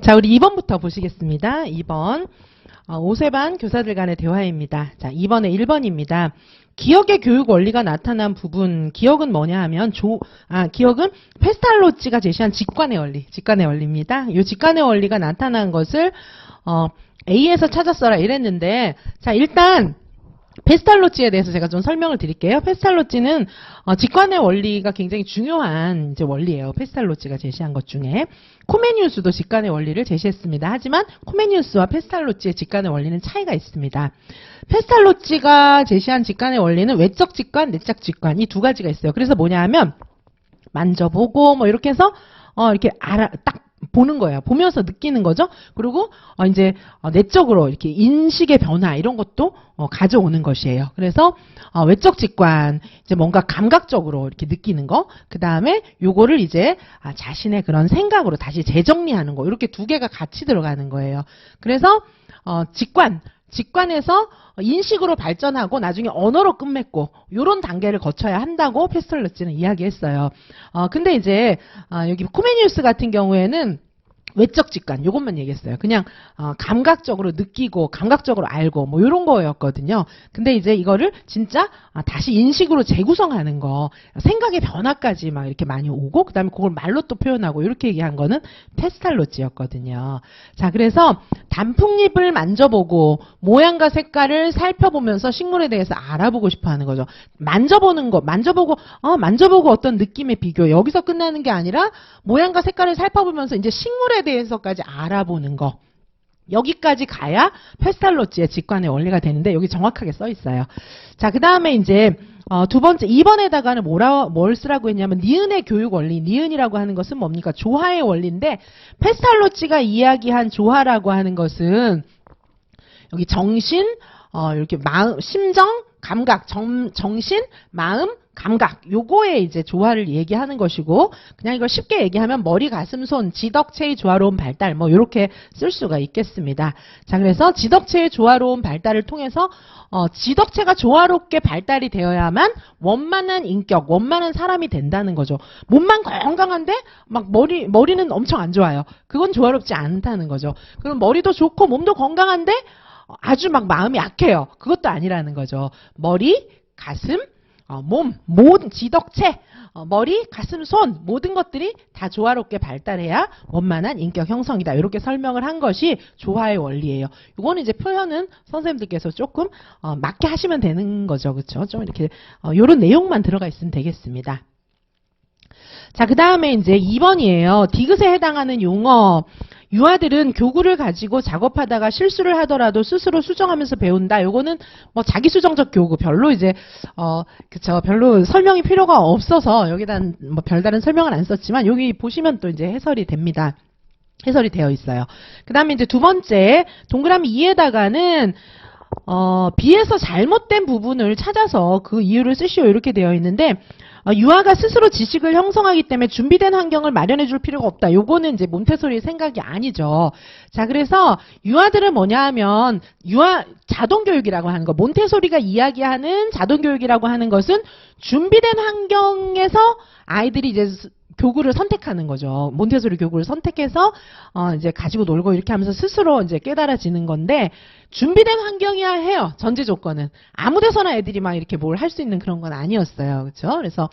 자, 우리 2번부터 보시겠습니다. 2번. 오세반 교사들 간의 대화입니다. 자, 2번에 1번입니다. 기억의 교육 원리가 나타난 부분, 기억은 뭐냐 하면, 기억은 페스탈로치가 제시한 직관의 원리입니다. 이 직관의 원리가 나타난 것을, A에서 찾았어라 이랬는데, 자, 일단, 페스탈로치에 대해서 제가 좀 설명을 드릴게요. 페스탈로치는 직관의 원리가 굉장히 중요한 이제 원리예요. 페스탈로치가 제시한 것 중에 코메니우스도 직관의 원리를 제시했습니다. 하지만 코메니우스와 페스탈로치의 직관의 원리는 차이가 있습니다. 페스탈로치가 제시한 직관의 원리는 외적 직관, 내적 직관 이 두 가지가 있어요. 그래서 뭐냐 하면 만져보고 뭐 이렇게 해서 이렇게 딱 보는 거예요. 보면서 느끼는 거죠. 그리고 이제 내적으로 이렇게 인식의 변화 이런 것도 가져오는 것이에요. 그래서 외적 직관 이제 뭔가 감각적으로 이렇게 느끼는 거. 그 다음에 요거를 이제 자신의 그런 생각으로 다시 재정리하는 거. 이렇게 두 개가 같이 들어가는 거예요. 그래서 직관에서 인식으로 발전하고 나중에 언어로 끝맺고 이런 단계를 거쳐야 한다고 페스탈로치는 이야기했어요. 근데 이제 여기 코메니우스 같은 경우에는 외적 직관 요것만 얘기했어요. 그냥 감각적으로 느끼고 감각적으로 알고 뭐 이런 거였거든요. 근데 이제 이거를 진짜 다시 인식으로 재구성하는 거 생각의 변화까지 막 이렇게 많이 오고 그다음에 그걸 말로 또 표현하고 이렇게 얘기한 거는 페스탈로치였거든요. 자, 그래서 단풍잎을 만져보고 모양과 색깔을 살펴보면서 식물에 대해서 알아보고 싶어 하는 거죠. 만져보는 거 만져보고 어떤 느낌의 비교 여기서 끝나는 게 아니라 모양과 색깔을 살펴보면서 이제 식물에 대해서까지 알아보는 거. 여기까지 가야 페스탈로치의 직관의 원리가 되는데 여기 정확하게 써 있어요. 자, 그 다음에 이제 두 번째 2번에다가는 뭘 쓰라고 했냐면 니은의 교육 원리. 니은이라고 하는 것은 뭡니까? 조화의 원리인데 페스탈로치가 이야기한 조화라고 하는 것은 여기 정신, 이렇게 마음, 심정, 감각, 정신, 마음, 감각 요거에 이제 조화를 얘기하는 것이고 그냥 이걸 쉽게 얘기하면 머리, 가슴, 손, 지덕체의 조화로운 발달 뭐 이렇게 쓸 수가 있겠습니다. 자, 그래서 지덕체의 조화로운 발달을 통해서 지덕체가 조화롭게 발달이 되어야만 원만한 인격, 원만한 사람이 된다는 거죠. 몸만 건강한데 막 머리는 엄청 안 좋아요. 그건 조화롭지 않다는 거죠. 그럼 머리도 좋고 몸도 건강한데 아주 막 마음이 약해요. 그것도 아니라는 거죠. 머리, 가슴, 몸, 모든 지덕체, 머리, 가슴, 손 모든 것들이 다 조화롭게 발달해야 원만한 인격 형성이다. 이렇게 설명을 한 것이 조화의 원리예요. 이거는 이제 표현은 선생님들께서 조금 맞게 하시면 되는 거죠. 그렇죠? 좀 이렇게 이런 내용만 들어가 있으면 되겠습니다. 자, 그 다음에 이제 2번이에요. 디귿에 해당하는 용어. 유아들은 교구를 가지고 작업하다가 실수를 하더라도 스스로 수정하면서 배운다. 요거는 뭐 자기수정적 교구 별로 이제 별로 설명이 필요가 없어서 여기다 뭐 별다른 설명은 안 썼지만 여기 보시면 또 이제 해설이 됩니다. 해설이 되어 있어요. 그 다음에 이제 두 번째 동그라미 2에다가는 B에서 잘못된 부분을 찾아서 그 이유를 쓰시오 이렇게 되어 있는데 유아가 스스로 지식을 형성하기 때문에 준비된 환경을 마련해 줄 필요가 없다. 요거는 이제 몬테소리의 생각이 아니죠. 자, 그래서 유아들은 뭐냐 하면 유아 자동교육이라고 하는 거 몬테소리가 이야기하는 자동교육이라고 하는 것은 준비된 환경에서 아이들이 이제 교구를 선택하는 거죠. 몬테소리 교구를 선택해서 이제 가지고 놀고 이렇게 하면서 스스로 이제 깨달아지는 건데 준비된 환경이야 해요. 전제 조건은 아무 데서나 애들이 막 이렇게 뭘 할 수 있는 그런 건 아니었어요. 그렇죠? 그래서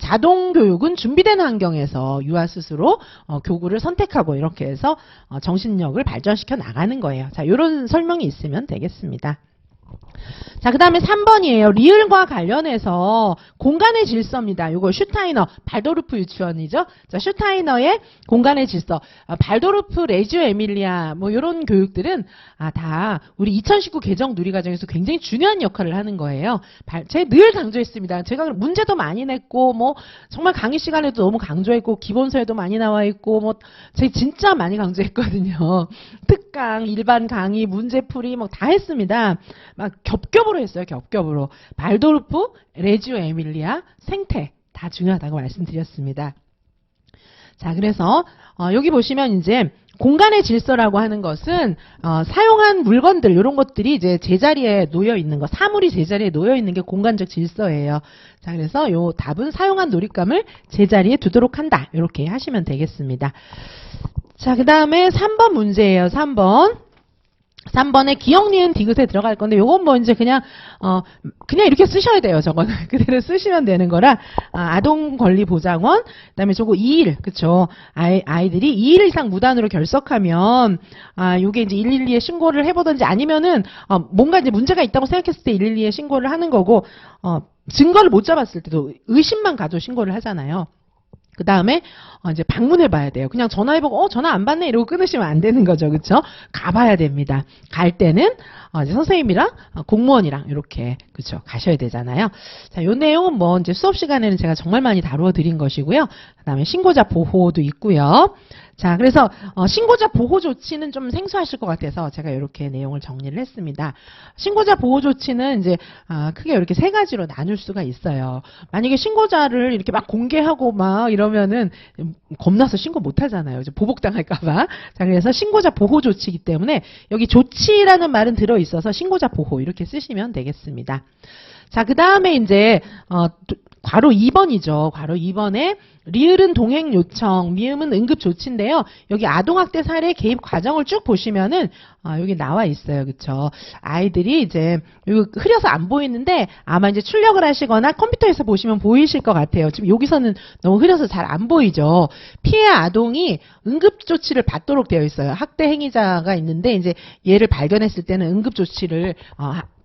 자동 교육은 준비된 환경에서 유아 스스로 교구를 선택하고 이렇게 해서 정신력을 발전시켜 나가는 거예요. 자, 이런 설명이 있으면 되겠습니다. 자, 그 다음에 3번이에요. 리을과 관련해서 공간의 질서입니다. 이거 슈타이너, 발도르프 유치원이죠. 자, 슈타이너의 공간의 질서. 발도르프, 레지오 에밀리아, 뭐, 요런 교육들은, 다 우리 2019 개정 누리과정에서 굉장히 중요한 역할을 하는 거예요. 제가 늘 강조했습니다. 제가 문제도 많이 냈고, 뭐, 정말 강의 시간에도 너무 강조했고, 기본서에도 많이 나와 있고, 뭐, 제가 진짜 많이 강조했거든요. 특강, 일반 강의, 문제풀이, 뭐, 다 했습니다. 막, 겹겹으로 했어요. 겹겹으로. 발도르프, 레지오 에밀리아, 생태 다 중요하다고 말씀드렸습니다. 자, 그래서 여기 보시면 이제 공간의 질서라고 하는 것은 사용한 물건들 이런 것들이 이제 제자리에 놓여 있는 거, 사물이 제자리에 놓여 있는 게 공간적 질서예요. 자, 그래서 요 답은 사용한 놀잇감을 제자리에 두도록 한다. 이렇게 하시면 되겠습니다. 자, 그 다음에 3번 문제예요. 3번에 기역, 니은, 디귿에 들어갈 건데, 요건 뭐 이제 그냥 이렇게 쓰셔야 돼요. 저거는. 그대로 쓰시면 되는 거라, 아동권리보장원, 그 다음에 저거 2일, 그쵸. 아이들이 2일 이상 무단으로 결석하면, 요게 이제 112에 신고를 해보든지 아니면은, 뭔가 이제 문제가 있다고 생각했을 때 112에 신고를 하는 거고, 증거를 못 잡았을 때도 의심만 가도 신고를 하잖아요. 그 다음에 이제 방문해 봐야 돼요. 그냥 전화해보고 전화 안 받네 이러고 끊으시면 안 되는 거죠. 그쵸? 가봐야 됩니다. 갈 때는 이제 선생님이랑 공무원이랑 이렇게 그쵸 가셔야 되잖아요. 자, 요 내용은 뭐 이제 수업 시간에는 제가 정말 많이 다루어 드린 것이고요. 그 다음에 신고자 보호도 있고요. 자, 그래서 신고자 보호 조치는 좀 생소하실 것 같아서 제가 이렇게 내용을 정리를 했습니다. 신고자 보호 조치는 이제 크게 이렇게 세 가지로 나눌 수가 있어요. 만약에 신고자를 이렇게 막 공개하고 막 이러면은 겁나서 신고 못 하잖아요. 이제 보복당할까봐. 자, 그래서 신고자 보호 조치이기 때문에 여기 조치라는 말은 들어 있어서 신고자 보호 이렇게 쓰시면 되겠습니다. 자, 그 다음에 이제 괄호 2번이죠. 괄호 2번에 리을은 동행 요청, 미음은 응급 조치인데요. 여기 아동학대 사례 개입 과정을 쭉 보시면은 여기 나와 있어요. 그쵸? 아이들이 이제 이거 흐려서 안 보이는데 아마 이제 출력을 하시거나 컴퓨터에서 보시면 보이실 것 같아요. 지금 여기서는 너무 흐려서 잘 안 보이죠. 피해 아동이 응급 조치를 받도록 되어 있어요. 학대 행위자가 있는데 이제 얘를 발견했을 때는 응급 조치를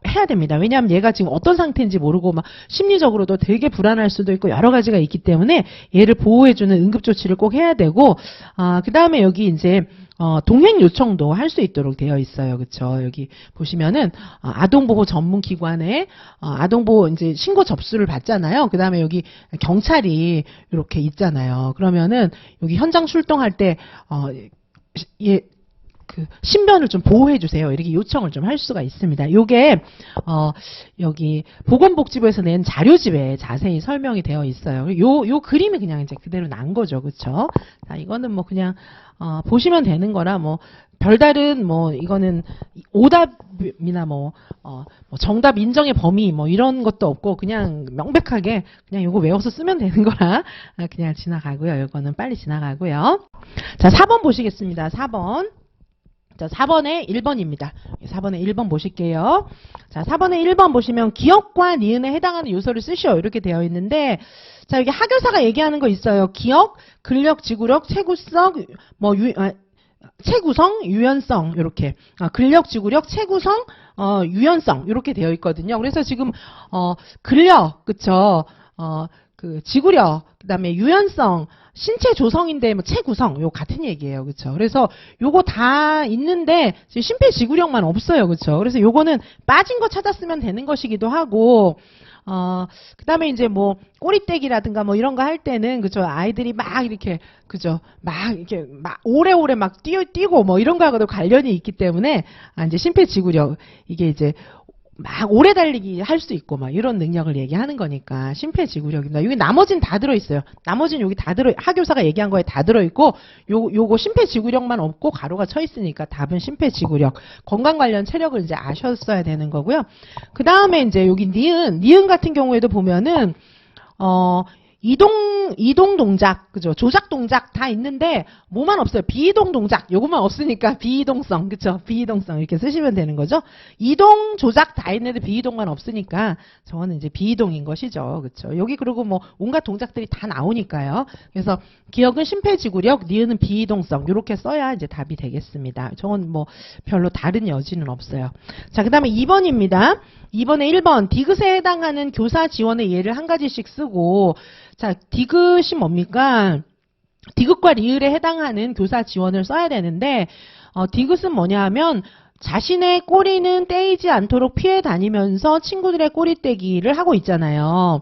해야 됩니다. 왜냐하면 얘가 지금 어떤 상태인지 모르고 막 심리적으로도 되게 불안할 수도 있고 여러 가지가 있기 때문에 얘를 보호해주는 응급조치를 꼭 해야 되고, 그 다음에 여기 이제 동행 요청도 할 수 있도록 되어 있어요. 그쵸? 여기 보시면은 아동보호 전문기관에 아동보호 이제 신고 접수를 받잖아요. 그 다음에 여기 경찰이 이렇게 있잖아요. 그러면은 여기 현장 출동할 때 그 신변을 좀 보호해 주세요. 이렇게 요청을 좀 할 수가 있습니다. 요게 여기 보건복지부에서 낸 자료집에 자세히 설명이 되어 있어요. 요 그림이 그냥 이제 그대로 난 거죠. 그렇죠? 자, 이거는 뭐 그냥 보시면 되는 거라 뭐 별다른 뭐 이거는 오답이나 뭐 정답 인정의 범위 뭐 이런 것도 없고 그냥 명백하게 그냥 요거 외워서 쓰면 되는 거라 그냥 지나가고요. 이거는 빨리 지나가고요. 자, 4번 보시겠습니다. 4번. 자, 4번에 1번입니다. 4번에 1번 보실게요. 자, 4번에 1번 보시면 기역과 니은에 해당하는 요소를 쓰시오. 이렇게 되어 있는데, 자, 여기 하교사가 얘기하는 거 있어요. 기역, 근력, 지구력, 체구성, 체구성, 유연성, 이렇게. 근력, 지구력, 체구성, 유연성, 이렇게 되어 있거든요. 그래서 지금, 근력, 그쵸. 그 지구력, 그 다음에 유연성, 신체 조성인데 뭐 체구성 요 같은 얘기예요. 그렇죠? 그래서 요거 다 있는데 심폐지구력만 없어요. 그렇죠? 그래서 요거는 빠진 거 찾았으면 되는 것이기도 하고 그다음에 이제 뭐 꼬리떼기라든가 뭐 이런 거 할 때는 그죠? 아이들이 막 이렇게 그죠? 막 이렇게 막 오래오래 막 뛰고 뭐 이런 거하고도 관련이 있기 때문에 이제 심폐지구력 이게 이제 막 오래 달리기 할 수 있고 막 이런 능력을 얘기하는 거니까 심폐지구력입니다. 여기 나머지는 다 들어있어요. 나머지는 여기 다 하교사가 얘기한 거에 다 들어있고 요거 심폐지구력만 없고 가로가 쳐 있으니까 답은 심폐지구력. 건강 관련 체력을 이제 아셨어야 되는 거고요. 그 다음에 이제 여기 니은 같은 경우에도 보면은 이동 동작, 그죠? 조작 동작 다 있는데, 뭐만 없어요. 비이동 동작, 요것만 없으니까 비이동성, 그쵸? 비이동성, 이렇게 쓰시면 되는 거죠? 이동, 조작 다 있는데 비이동만 없으니까, 저거는 이제 비이동인 것이죠. 그쵸? 여기 그리고 뭐, 온갖 동작들이 다 나오니까요. 그래서, 기억은 심폐지구력, 니은은 비이동성, 요렇게 써야 이제 답이 되겠습니다. 저건 뭐, 별로 다른 여지는 없어요. 자, 그 다음에 2번입니다. 2번에 1번, 디귿에 해당하는 교사 지원의 예를 한 가지씩 쓰고, 자, 디귿이 뭡니까? 디귿과 리을에 해당하는 교사 지원을 써야 되는데, 디귿은 뭐냐 하면, 자신의 꼬리는 떼이지 않도록 피해 다니면서 친구들의 꼬리 떼기를 하고 있잖아요.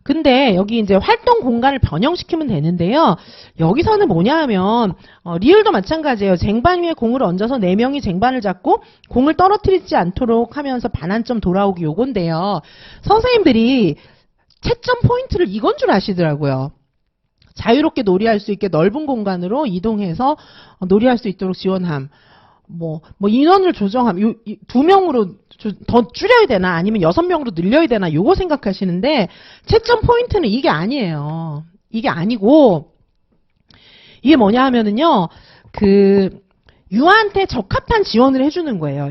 근데 여기 이제 활동 공간을 변형시키면 되는데요. 여기서는 뭐냐 하면 리을도 마찬가지예요. 쟁반 위에 공을 얹어서 4명이 쟁반을 잡고 공을 떨어뜨리지 않도록 하면서 반환점 돌아오기 요건데요. 선생님들이 채점 포인트를 이건 줄 아시더라고요. 자유롭게 놀이할 수 있게 넓은 공간으로 이동해서 놀이할 수 있도록 지원함. 뭐 인원을 조정함. 2명으로 더 줄여야 되나 아니면 6명으로 늘려야 되나 요거 생각하시는데 채점 포인트는 이게 아니에요. 이게 아니고 이게 뭐냐 하면은요. 유아한테 적합한 지원을 해주는 거예요.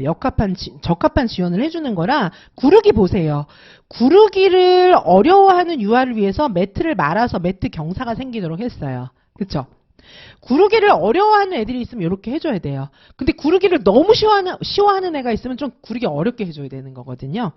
적합한 지원을 해주는 거라 구르기 보세요. 구르기를 어려워하는 유아를 위해서 매트를 말아서 매트 경사가 생기도록 했어요. 그쵸? 구르기를 어려워하는 애들이 있으면 이렇게 해줘야 돼요. 근데 구르기를 너무 쉬워하는 애가 있으면 좀 구르기 어렵게 해줘야 되는 거거든요.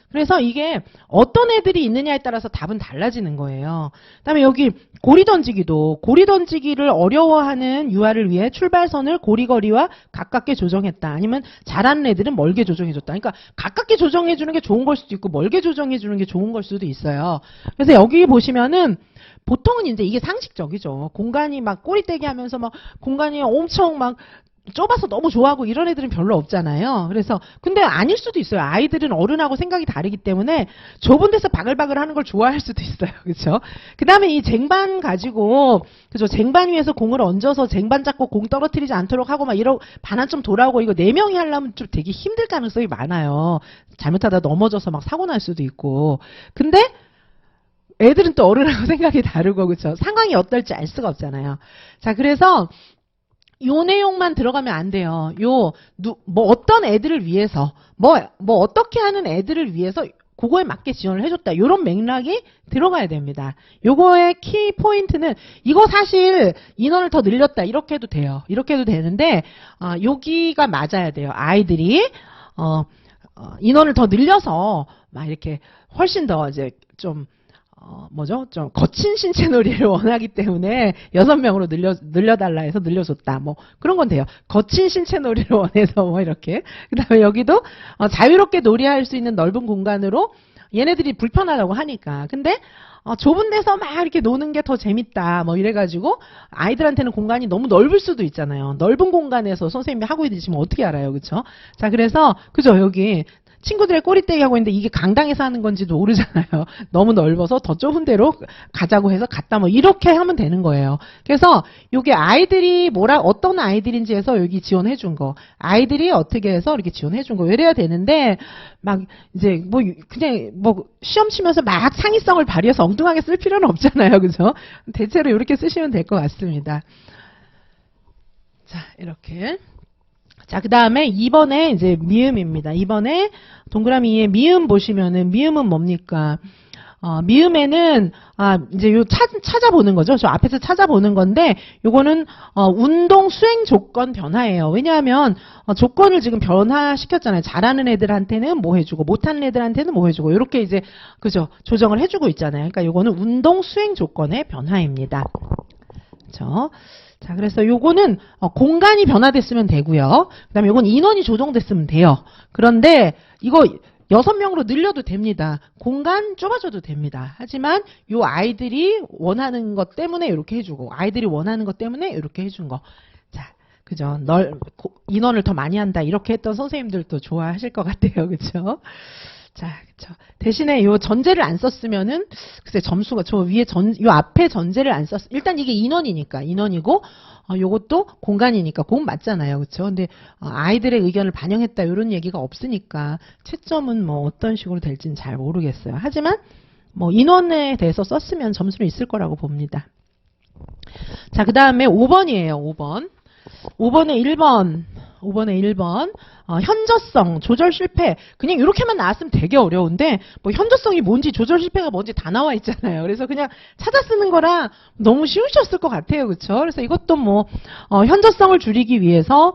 그래서 이게 어떤 애들이 있느냐에 따라서 답은 달라지는 거예요. 그다음에 여기 고리 던지기를 어려워하는 유아를 위해 출발선을 고리거리와 가깝게 조정했다. 아니면 잘하는 애들은 멀게 조정해줬다. 그러니까 가깝게 조정해주는 게 좋은 걸 수도 있고 멀게 조정해주는 게 좋은 걸 수도 있어요. 그래서 여기 보시면은 보통은 이제 이게 상식적이죠. 공간이 막 꼬리떼기 하면서 막 공간이 엄청 막 좁아서 너무 좋아하고 이런 애들은 별로 없잖아요. 그래서 근데 아닐 수도 있어요. 아이들은 어른하고 생각이 다르기 때문에 좁은 데서 바글바글 하는 걸 좋아할 수도 있어요. 그렇죠? 그다음에 이 쟁반 가지고 그죠? 쟁반 위에서 공을 얹어서 쟁반 잡고 공 떨어뜨리지 않도록 하고 막 이런 반환 좀 돌아오고 이거 4명이 하려면 좀 되게 힘들 가능성이 많아요. 잘못하다 넘어져서 막 사고 날 수도 있고. 근데 애들은 또 어른하고 생각이 다르고 그렇죠? 상황이 어떨지 알 수가 없잖아요. 자, 그래서 요 내용만 들어가면 안 돼요. 뭐 어떤 애들을 위해서, 뭐 어떻게 하는 애들을 위해서 그거에 맞게 지원을 해줬다. 요런 맥락이 들어가야 됩니다. 요거의 키 포인트는, 이거 사실 인원을 더 늘렸다. 이렇게 해도 돼요. 이렇게 해도 되는데, 여기가 맞아야 돼요. 아이들이, 인원을 더 늘려서, 막 이렇게 훨씬 더 이제 좀, 좀 거친 신체 놀이를 원하기 때문에 6명으로 늘려달라 해서 늘려줬다. 뭐 그런 건 돼요. 거친 신체 놀이를 원해서 뭐 이렇게. 그다음에 여기도 자유롭게 놀이할 수 있는 넓은 공간으로 얘네들이 불편하다고 하니까. 근데 좁은 데서 막 이렇게 노는 게 더 재밌다. 뭐 이래가지고 아이들한테는 공간이 너무 넓을 수도 있잖아요. 넓은 공간에서 선생님이 하고 있으시면 어떻게 알아요, 그렇죠? 자, 그래서 그죠 여기. 친구들의 꼬리떼기 하고 있는데 이게 강당에서 하는 건지도 모르잖아요. 너무 넓어서 더 좁은 데로 가자고 해서 갔다 뭐 이렇게 하면 되는 거예요. 그래서 이게 아이들이 어떤 아이들인지 해서 여기 지원해 준 거. 아이들이 어떻게 해서 이렇게 지원해 준 거. 이래야 되는데 막 이제 뭐 그냥 뭐 시험 치면서 막 창의성을 발휘해서 엉뚱하게 쓸 필요는 없잖아요. 그죠? 대체로 이렇게 쓰시면 될 것 같습니다. 자, 이렇게. 자, 그 다음에 2번에 이제 미음입니다. 2번에 동그라미 2에 미음 보시면은, 미음은 뭡니까? 미음에는, 이제 요 찾아보는 거죠. 저 앞에서 찾아보는 건데, 요거는, 운동 수행 조건 변화예요. 왜냐하면, 조건을 지금 변화시켰잖아요. 잘하는 애들한테는 뭐 해주고, 못하는 애들한테는 뭐 해주고, 요렇게 이제, 그죠. 조정을 해주고 있잖아요. 그러니까 요거는 운동 수행 조건의 변화입니다. 그죠. 자, 그래서 요거는 공간이 변화됐으면 되고요. 그 다음에 요건 인원이 조정됐으면 돼요. 그런데 이거 6명으로 늘려도 됩니다. 공간 좁아져도 됩니다. 하지만 요 아이들이 원하는 것 때문에 이렇게 해주고, 아이들이 원하는 것 때문에 이렇게 해준 거. 자, 그죠. 인원을 더 많이 한다. 이렇게 했던 선생님들도 좋아하실 것 같아요. 그죠. 자, 그쵸. 대신에 요 전제를 안 썼으면은, 글쎄, 점수가, 요 앞에 전제를 안 썼, 일단 이게 인원이고, 요것도 공간이니까, 그건 맞잖아요. 그쵸. 근데, 아이들의 의견을 반영했다, 요런 얘기가 없으니까, 채점은 뭐 어떤 식으로 될지는 잘 모르겠어요. 하지만, 뭐, 인원에 대해서 썼으면 점수는 있을 거라고 봅니다. 자, 그 다음에 5번이에요, 5번. 5번에 1번. 현저성, 조절 실패. 그냥 이렇게만 나왔으면 되게 어려운데, 뭐 현저성이 뭔지, 조절 실패가 뭔지 다 나와 있잖아요. 그래서 그냥 찾아 쓰는 거라 너무 쉬우셨을 것 같아요. 그쵸? 그래서 이것도 뭐, 현저성을 줄이기 위해서,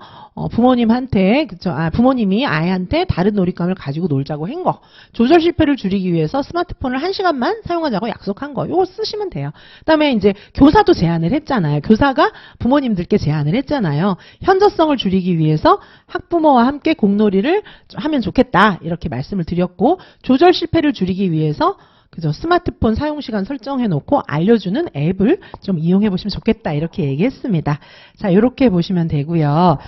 부모님한테, 그쵸? 부모님이 아이한테 다른 놀잇감을 가지고 놀자고 한 거. 조절 실패를 줄이기 위해서 스마트폰을 1시간만 사용하자고 약속한 거. 이거 쓰시면 돼요. 그 다음에 이제 교사도 제안을 했잖아요. 교사가 부모님들께 제안을 했잖아요. 현저성을 줄이기 위해서 학부모와 함께 공놀이를 하면 좋겠다. 이렇게 말씀을 드렸고, 조절 실패를 줄이기 위해서 그죠? 스마트폰 사용시간 설정해놓고 알려주는 앱을 좀 이용해보시면 좋겠다. 이렇게 얘기했습니다. 자, 이렇게 보시면 되고요.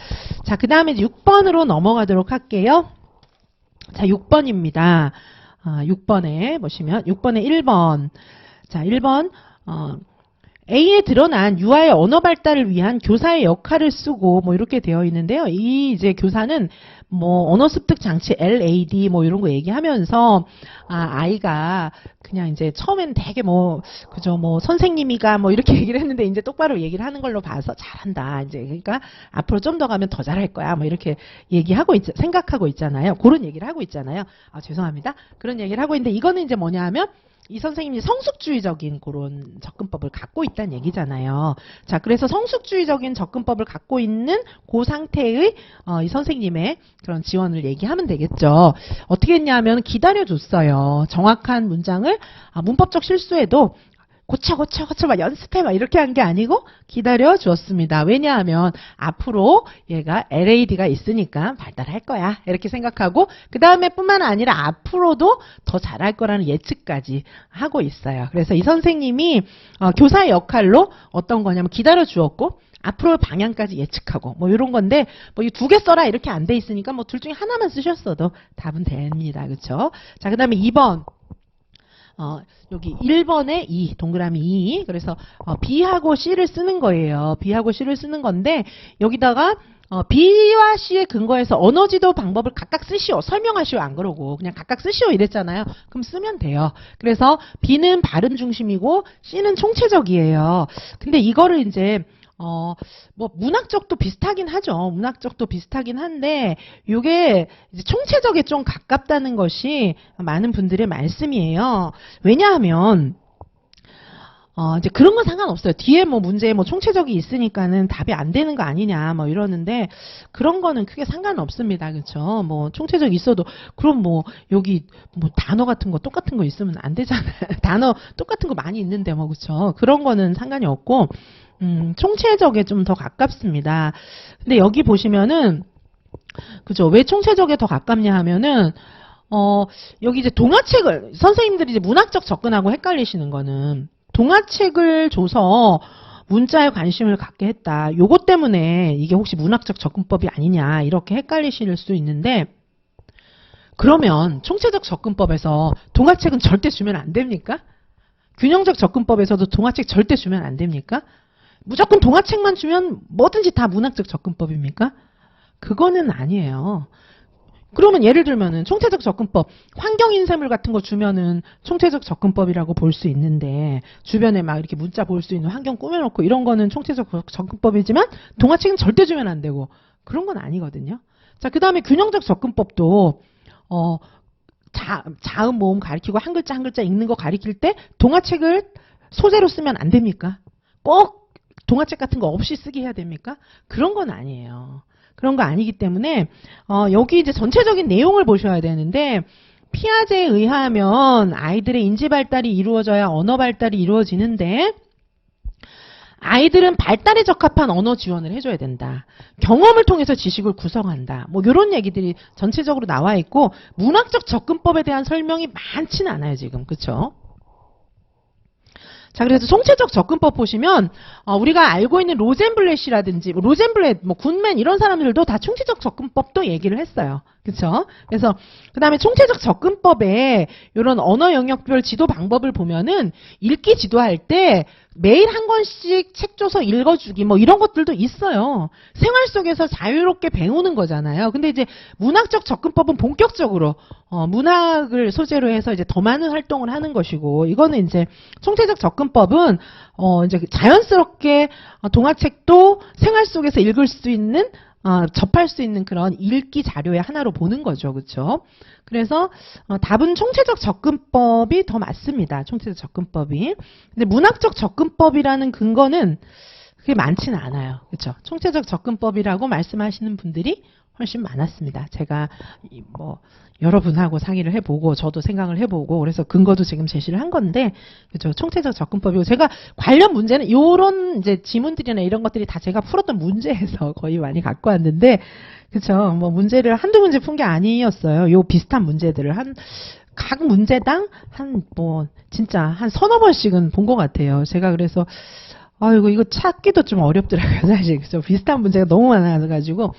자, 그 다음에 6번으로 넘어가도록 할게요. 자, 6번입니다. 6번에 보시면, 6번에 1번. 자, 1번, A에 드러난 유아의 언어 발달을 위한 교사의 역할을 쓰고 뭐 이렇게 되어 있는데요. 이 이제 교사는 뭐 언어 습득 장치 LAD 뭐 이런 거 얘기하면서 아이가 그냥 이제 처음엔 되게 뭐 그죠 뭐 선생님이가 뭐 이렇게 얘기를 했는데 이제 똑바로 얘기를 하는 걸로 봐서 잘한다. 이제 그러니까 앞으로 좀 더 가면 더 잘할 거야. 뭐 이렇게 얘기하고 생각하고 있잖아요. 그런 얘기를 하고 있잖아요. 죄송합니다. 그런 얘기를 하고 있는데 이거는 이제 뭐냐 하면 이 선생님이 성숙주의적인 그런 접근법을 갖고 있다는 얘기잖아요. 자, 그래서 성숙주의적인 접근법을 갖고 있는 그 상태의 이 선생님의 그런 지원을 얘기하면 되겠죠. 어떻게 했냐면 기다려줬어요. 정확한 문장을 문법적 실수에도 고쳐 막 연습해 막 이렇게 한 게 아니고 기다려 주었습니다. 왜냐하면 앞으로 얘가 LAD가 있으니까 발달할 거야 이렇게 생각하고 그 다음에 뿐만 아니라 앞으로도 더 잘할 거라는 예측까지 하고 있어요. 그래서 이 선생님이 교사의 역할로 어떤 거냐면 기다려 주었고 앞으로 방향까지 예측하고 뭐 이런 건데 뭐 이 두 개 써라 이렇게 안 돼 있으니까 뭐 둘 중에 하나만 쓰셨어도 답은 됩니다. 그렇죠? 자, 그다음에 2번 여기 1번에 2, 동그라미 2. 그래서 B하고 C를 쓰는 거예요. B하고 C를 쓰는 건데 여기다가 B와 C의 근거에서 언어지도 방법을 각각 쓰시오. 설명하시오. 안 그러고 그냥 각각 쓰시오 이랬잖아요. 그럼 쓰면 돼요. 그래서 B는 발음 중심이고 C는 총체적이에요. 근데 이거를 이제 뭐 문학적도 비슷하긴 하죠. 문학적도 비슷하긴 한데 이게 이제 총체적에 좀 가깝다는 것이 많은 분들의 말씀이에요. 왜냐하면 이제 그런 건 상관없어요. 뒤에 뭐 문제에 뭐 총체적이 있으니까는 답이 안 되는 거 아니냐 뭐 이러는데 그런 거는 크게 상관없습니다. 그렇죠? 뭐 총체적 있어도 그럼 뭐 여기 뭐 단어 같은 거 똑같은 거 있으면 안 되잖아요. 단어 똑같은 거 많이 있는데 뭐 그렇죠? 그런 거는 상관이 없고 총체적에 좀 더 가깝습니다. 근데 여기 보시면은 그죠? 왜 총체적에 더 가깝냐 하면은 여기 이제 동화책을 선생님들이 이제 문학적 접근하고 헷갈리시는 거는 동화책을 줘서 문자에 관심을 갖게 했다. 요것 때문에 이게 혹시 문학적 접근법이 아니냐 이렇게 헷갈리실 수 있는데 그러면 총체적 접근법에서 동화책은 절대 주면 안 됩니까? 균형적 접근법에서도 동화책 절대 주면 안 됩니까? 무조건 동화책만 주면 뭐든지 다 문학적 접근법입니까? 그거는 아니에요. 그러면 예를 들면은 총체적 접근법, 환경인쇄물 같은 거 주면은 총체적 접근법이라고 볼 수 있는데 주변에 막 이렇게 문자 볼 수 있는 환경 꾸며놓고 이런 거는 총체적 접근법이지만 동화책은 절대 주면 안 되고 그런 건 아니거든요. 자, 그 다음에 균형적 접근법도 자음 모음 가리키고 한 글자 한 글자 읽는 거 가리킬 때 동화책을 소재로 쓰면 안 됩니까? 꼭 동화책 같은 거 없이 쓰게 해야 됩니까? 그런 건 아니에요. 그런 거 아니기 때문에 여기 이제 전체적인 내용을 보셔야 되는데 피아제에 의하면 아이들의 인지 발달이 이루어져야 언어 발달이 이루어지는데 아이들은 발달에 적합한 언어 지원을 해줘야 된다. 경험을 통해서 지식을 구성한다. 뭐 이런 얘기들이 전체적으로 나와 있고 문학적 접근법에 대한 설명이 많지는 않아요 지금. 그렇죠? 자, 그래서 총체적 접근법 보시면 우리가 알고 있는 로젠블렛이라든지 로젠블렛, 뭐 굿맨 이런 사람들도 다 총체적 접근법도 얘기를 했어요. 그렇죠? 그래서 그다음에 총체적 접근법에 이런 언어 영역별 지도 방법을 보면은 읽기 지도할 때 매일 한 권씩 책 줘서 읽어주기 뭐 이런 것들도 있어요. 생활 속에서 자유롭게 배우는 거잖아요. 근데 이제 문학적 접근법은 본격적으로 문학을 소재로 해서 이제 더 많은 활동을 하는 것이고 이거는 이제 총체적 접근법은 이제 자연스럽게 동화책도 생활 속에서 읽을 수 있는 접할 수 있는 그런 읽기 자료의 하나로 보는 거죠. 그렇죠? 그래서 답은 총체적 접근법이 더 맞습니다. 총체적 접근법이. 근데 문학적 접근법이라는 근거는 그게 많지는 않아요. 그렇죠? 총체적 접근법이라고 말씀하시는 분들이 훨씬 많았습니다. 제가 뭐 여러분하고 상의를 해보고 저도 생각을 해보고 그래서 근거도 지금 제시를 한 건데 그렇죠? 총체적 접근법이고 제가 관련 문제는 요런 이제 지문들이나 이런 것들이 다 제가 풀었던 문제에서 거의 많이 갖고 왔는데 그렇죠? 뭐 문제를 한두 문제 푼 게 아니었어요. 요 비슷한 문제들을 각 문제당 진짜 한 서너 번씩은 본 것 같아요. 제가 그래서 아이고 이거 찾기도 좀 어렵더라고요. 사실 그죠? 비슷한 문제가 너무 많아가지고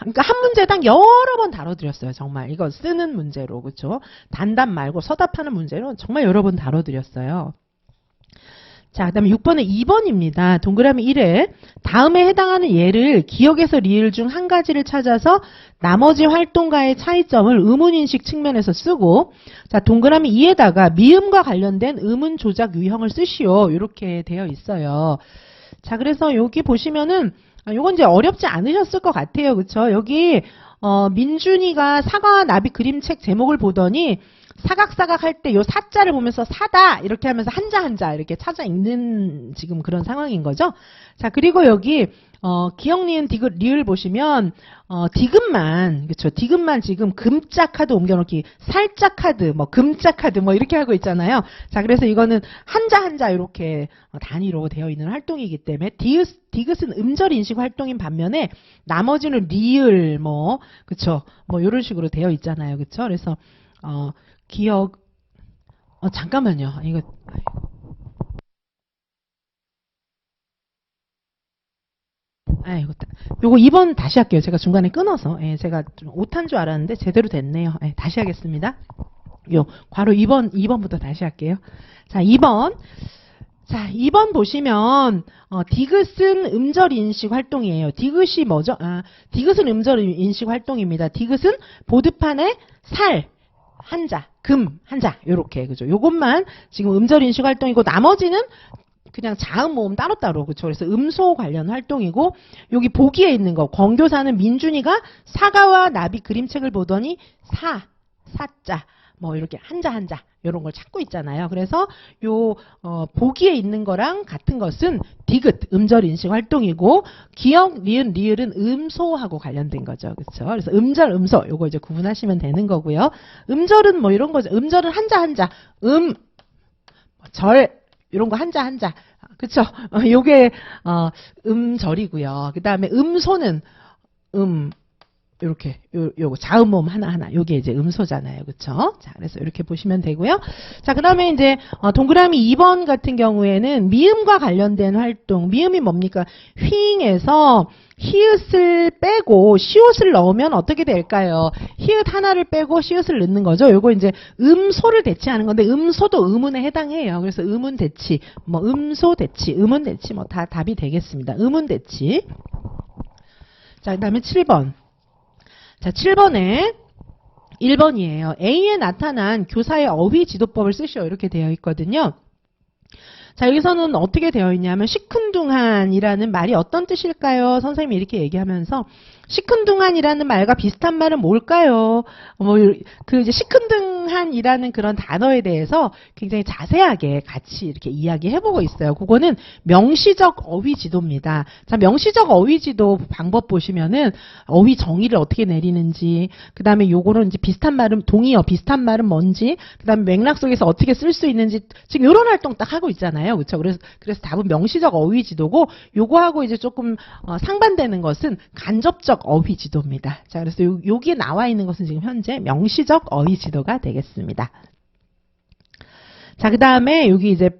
그러니까 한 문제당 여러 번 다뤄드렸어요. 정말 이거 쓰는 문제로 그렇죠? 단답 말고 서답하는 문제로 정말 여러 번 다뤄드렸어요. 자, 그 다음에 6번은 2번입니다. 동그라미 1에 다음에 해당하는 예를 기억에서 리을 중 한 가지를 찾아서 나머지 활동과의 차이점을 의문인식 측면에서 쓰고, 자, 동그라미 2에다가 미음과 관련된 의문 조작 유형을 쓰시오. 이렇게 되어 있어요. 자, 그래서 여기 보시면은, 요건 이제 어렵지 않으셨을 것 같아요. 그쵸? 여기, 민준이가 사과와 나비 그림책 제목을 보더니, 사각사각 할 때 요 사자를 보면서 사다 이렇게 하면서 한자 한자 이렇게 찾아 읽는 지금 그런 상황인 거죠. 자, 그리고 여기 기억 니은 디귿 리을 보시면 디귿만 그렇죠. 디귿만 지금 금자 카드 옮겨놓기, 살짝 카드, 뭐 금자 카드 뭐 이렇게 하고 있잖아요. 자, 그래서 이거는 한자 한자 이렇게 단위로 되어 있는 활동이기 때문에 디귿은 음절 인식 활동인 반면에 나머지는 리을 뭐 그렇죠. 뭐 이런 식으로 되어 있잖아요. 그렇죠. 그래서 기억, 잠깐만요. 이거, 요거 2번 다시 할게요. 제가 중간에 끊어서. 예, 제가 좀 오탄 줄 알았는데 제대로 됐네요. 예, 다시 하겠습니다. 괄호 2번부터 다시 할게요. 자, 2번. 자, 2번 보시면, 디귿은 음절 인식 활동이에요. 디귿이 뭐죠? 디귿은 음절 인식 활동입니다. 디귿은 보드판에 살, 한자, 금, 한자, 요렇게, 그죠? 요것만 지금 음절 인식 활동이고, 나머지는 그냥 자음 모음 따로따로, 그죠? 그래서 음소 관련 활동이고, 여기 보기에 있는 거, 권교사는 민준이가 사과와 나비 그림책을 보더니, 사자, 뭐, 이렇게 한자, 요런 걸 찾고 있잖아요. 그래서 보기에 있는 거랑 같은 것은 디귿, 음절 인식 활동이고, 기억, 니은, 리을은 음소하고 관련된 거죠. 그렇죠? 그래서 음절, 음소, 요거 이제 구분하시면 되는 거고요. 음절은 뭐 이런 거죠. 음절은 한자, 절, 이런 거 한자. 그쵸? 요게, 음절이고요. 그 다음에 음소는, 요렇게, 요거, 자음모음 하나하나. 요게 이제 음소잖아요. 그쵸? 자, 그래서 이렇게 보시면 되고요. 자, 그 다음에 이제, 동그라미 2번 같은 경우에는 미음과 관련된 활동. 미음이 뭡니까? 휘잉에서 히읗을 빼고 시옷을 넣으면 어떻게 될까요? 히읗 하나를 빼고 시옷을 넣는 거죠. 요거 이제 음소를 대치하는 건데, 음소도 의문에 해당해요. 그래서 의문 대치, 뭐, 음소 대치, 의문 대치, 뭐, 다 답이 되겠습니다. 의문 대치. 자, 그 다음에 7번. 자, 7번에 1번이에요. A에 나타난 교사의 어휘 지도법을 쓰시오. 이렇게 되어 있거든요. 자, 여기서는 어떻게 되어 있냐면 시큰둥한이라는 말이 어떤 뜻일까요? 선생님이 이렇게 얘기하면서 시큰둥한이라는 말과 비슷한 말은 뭘까요? 이제 시큰둥한이라는 그런 단어에 대해서 굉장히 자세하게 같이 이렇게 이야기해보고 있어요. 그거는 명시적 어휘 지도입니다. 자, 명시적 어휘 지도 방법 보시면은 어휘 정의를 어떻게 내리는지, 그 다음에 요거는 이제 비슷한 말은 동의어, 비슷한 말은 뭔지, 그 다음에 맥락 속에서 어떻게 쓸 수 있는지, 지금 이런 활동 딱 하고 있잖아요. 그렇죠? 그래서 답은 명시적 어휘 지도고, 요거하고 이제 조금 상반되는 것은 간접적 어휘 지도입니다. 자, 그래서 여기에 나와 있는 것은 지금 현재 명시적 어휘 지도가 되겠습니다. 자, 그 다음에 여기 이제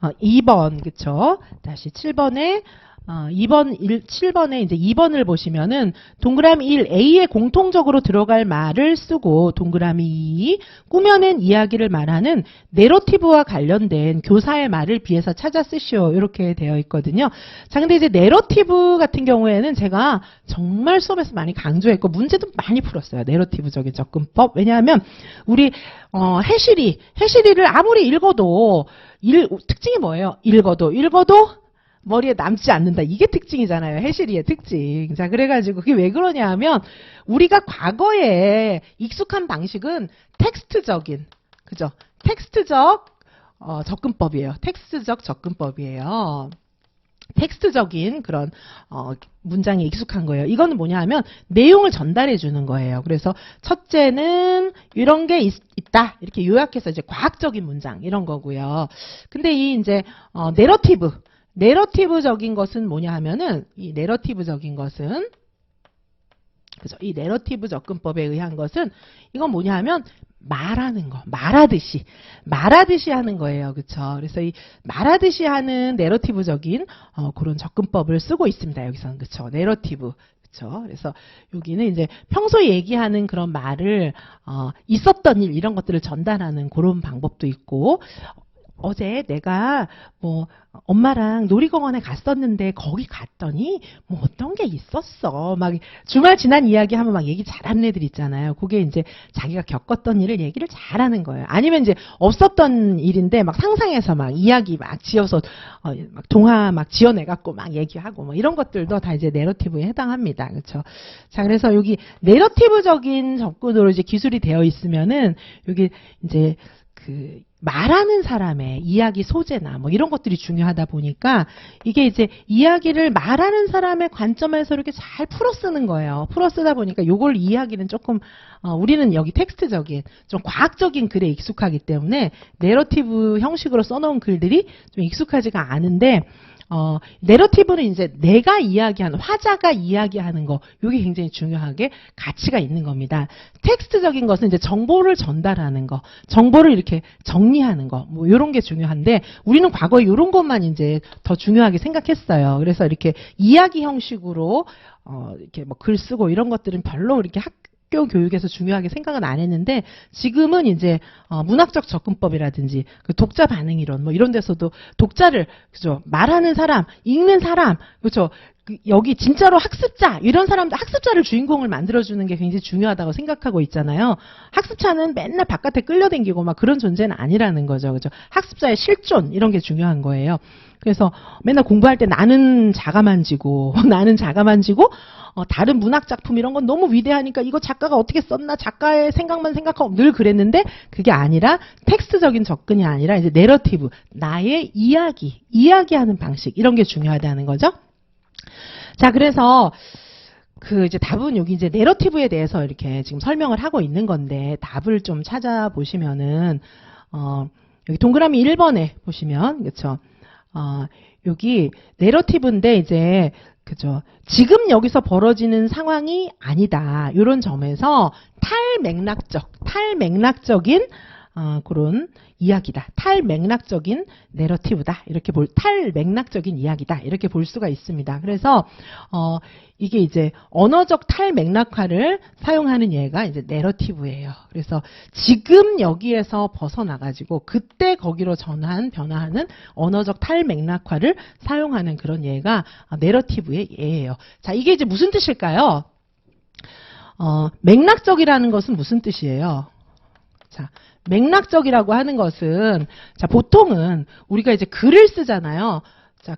2번, 그쵸? 다시 7번에 7번에 이제 2번을 보시면은 동그라미 1 A에 공통적으로 들어갈 말을 쓰고 동그라미 2 꾸며낸 이야기를 말하는 내러티브와 관련된 교사의 말을 비해서 찾아 쓰시오. 이렇게 되어 있거든요. 자, 근데 이제 내러티브 같은 경우에는 제가 정말 수업에서 많이 강조했고 문제도 많이 풀었어요. 내러티브적인 접근법. 왜냐하면 우리 해시리를 아무리 읽어도 특징이 뭐예요? 읽어도 머리에 남지 않는다. 이게 특징이잖아요. 해시리의 특징. 자, 그래가지고 그게 왜 그러냐 하면 우리가 과거에 익숙한 방식은 텍스트적인, 그죠? 텍스트적 접근법이에요. 텍스트적 접근법이에요. 텍스트적인 그런 문장에 익숙한 거예요. 이거는 뭐냐 하면 내용을 전달해 주는 거예요. 그래서 첫째는 이런 게 있다. 이렇게 요약해서 이제 과학적인 문장 이런 거고요. 근데 이 이제 내러티브적인 것은 뭐냐 하면은 이 내러티브적인 것은 그죠? 이 내러티브 접근법에 의한 것은 이건 뭐냐 하면 말하는 거, 말하듯이 하는 거예요. 그렇죠? 그래서 이 말하듯이 하는 내러티브적인 그런 접근법을 쓰고 있습니다. 여기서는 그렇죠? 내러티브. 그렇죠? 그래서 여기는 이제 평소에 얘기하는 그런 말을 있었던 일 이런 것들을 전달하는 그런 방법도 있고 어제 내가 뭐 엄마랑 놀이공원에 갔었는데 거기 갔더니 뭐 어떤 게 있었어. 막 주말 지난 이야기 하면 막 얘기 잘하는 애들 있잖아요. 그게 이제 자기가 겪었던 일을 얘기를 잘하는 거예요. 아니면 이제 없었던 일인데 막 상상해서 막 이야기 막 지어서 막 동화 막 지어내갖고 막 얘기하고 뭐 이런 것들도 다 이제 내러티브에 해당합니다. 그렇죠? 자, 그래서 여기 내러티브적인 접근으로 이제 기술이 되어 있으면은 여기 이제 그 말하는 사람의 이야기 소재나 뭐 이런 것들이 중요하다 보니까 이게 이제 이야기를 말하는 사람의 관점에서 이렇게 잘 풀어 쓰는 거예요. 풀어 쓰다 보니까 요걸 이야기는 조금 우리는 여기 텍스트적인 좀 과학적인 글에 익숙하기 때문에 내러티브 형식으로 써놓은 글들이 좀 익숙하지가 않은데 내러티브는 이제 내가 이야기하는, 화자가 이야기하는 거, 이게 굉장히 중요하게 가치가 있는 겁니다. 텍스트적인 것은 이제 정보를 전달하는 거, 정보를 이렇게 정리하는 거, 뭐, 요런 게 중요한데, 우리는 과거에 요런 것만 이제 더 중요하게 생각했어요. 그래서 이렇게 이야기 형식으로, 이렇게 뭐 글 쓰고 이런 것들은 별로 이렇게 학교 교육에서 중요하게 생각은 안 했는데 지금은 이제 문학적 접근법이라든지 그 독자 반응 이론 뭐 이런 데서도 독자를 그죠 말하는 사람, 읽는 사람 그렇죠. 여기 진짜로 학습자 이런 사람들 학습자를 주인공을 만들어주는 게 굉장히 중요하다고 생각하고 있잖아요. 학습자는 맨날 바깥에 끌려다니고 막 그런 존재는 아니라는 거죠. 그죠? 학습자의 실존 이런 게 중요한 거예요. 그래서 맨날 공부할 때 나는 자가만 지고 나는 자가만 지고 다른 문학 작품 이런 건 너무 위대하니까 이거 작가가 어떻게 썼나 작가의 생각만 생각하고 늘 그랬는데 그게 아니라 텍스트적인 접근이 아니라 이제 내러티브 나의 이야기하는 방식 이런 게 중요하다는 거죠. 자, 그래서 이제 답은 여기 이제 내러티브에 대해서 이렇게 지금 설명을 하고 있는 건데 답을 좀 찾아보시면은 여기 동그라미 1번에 보시면 그렇죠. 여기 내러티브인데 이제 그죠. 지금 여기서 벌어지는 상황이 아니다. 이런 점에서 탈맥락적인 그런 이야기다. 탈맥락적인 내러티브다. 이렇게 탈맥락적인 이야기다. 이렇게 볼 수가 있습니다. 그래서 이게 이제 언어적 탈맥락화를 사용하는 예가 이제 내러티브예요. 그래서 지금 여기에서 벗어나가지고 그때 거기로 변화하는 언어적 탈맥락화를 사용하는 그런 예가 내러티브의 예예요. 자, 이게 이제 무슨 뜻일까요? 맥락적이라는 것은 무슨 뜻이에요? 자, 맥락적이라고 하는 것은 자, 보통은 우리가 이제 글을 쓰잖아요. 자,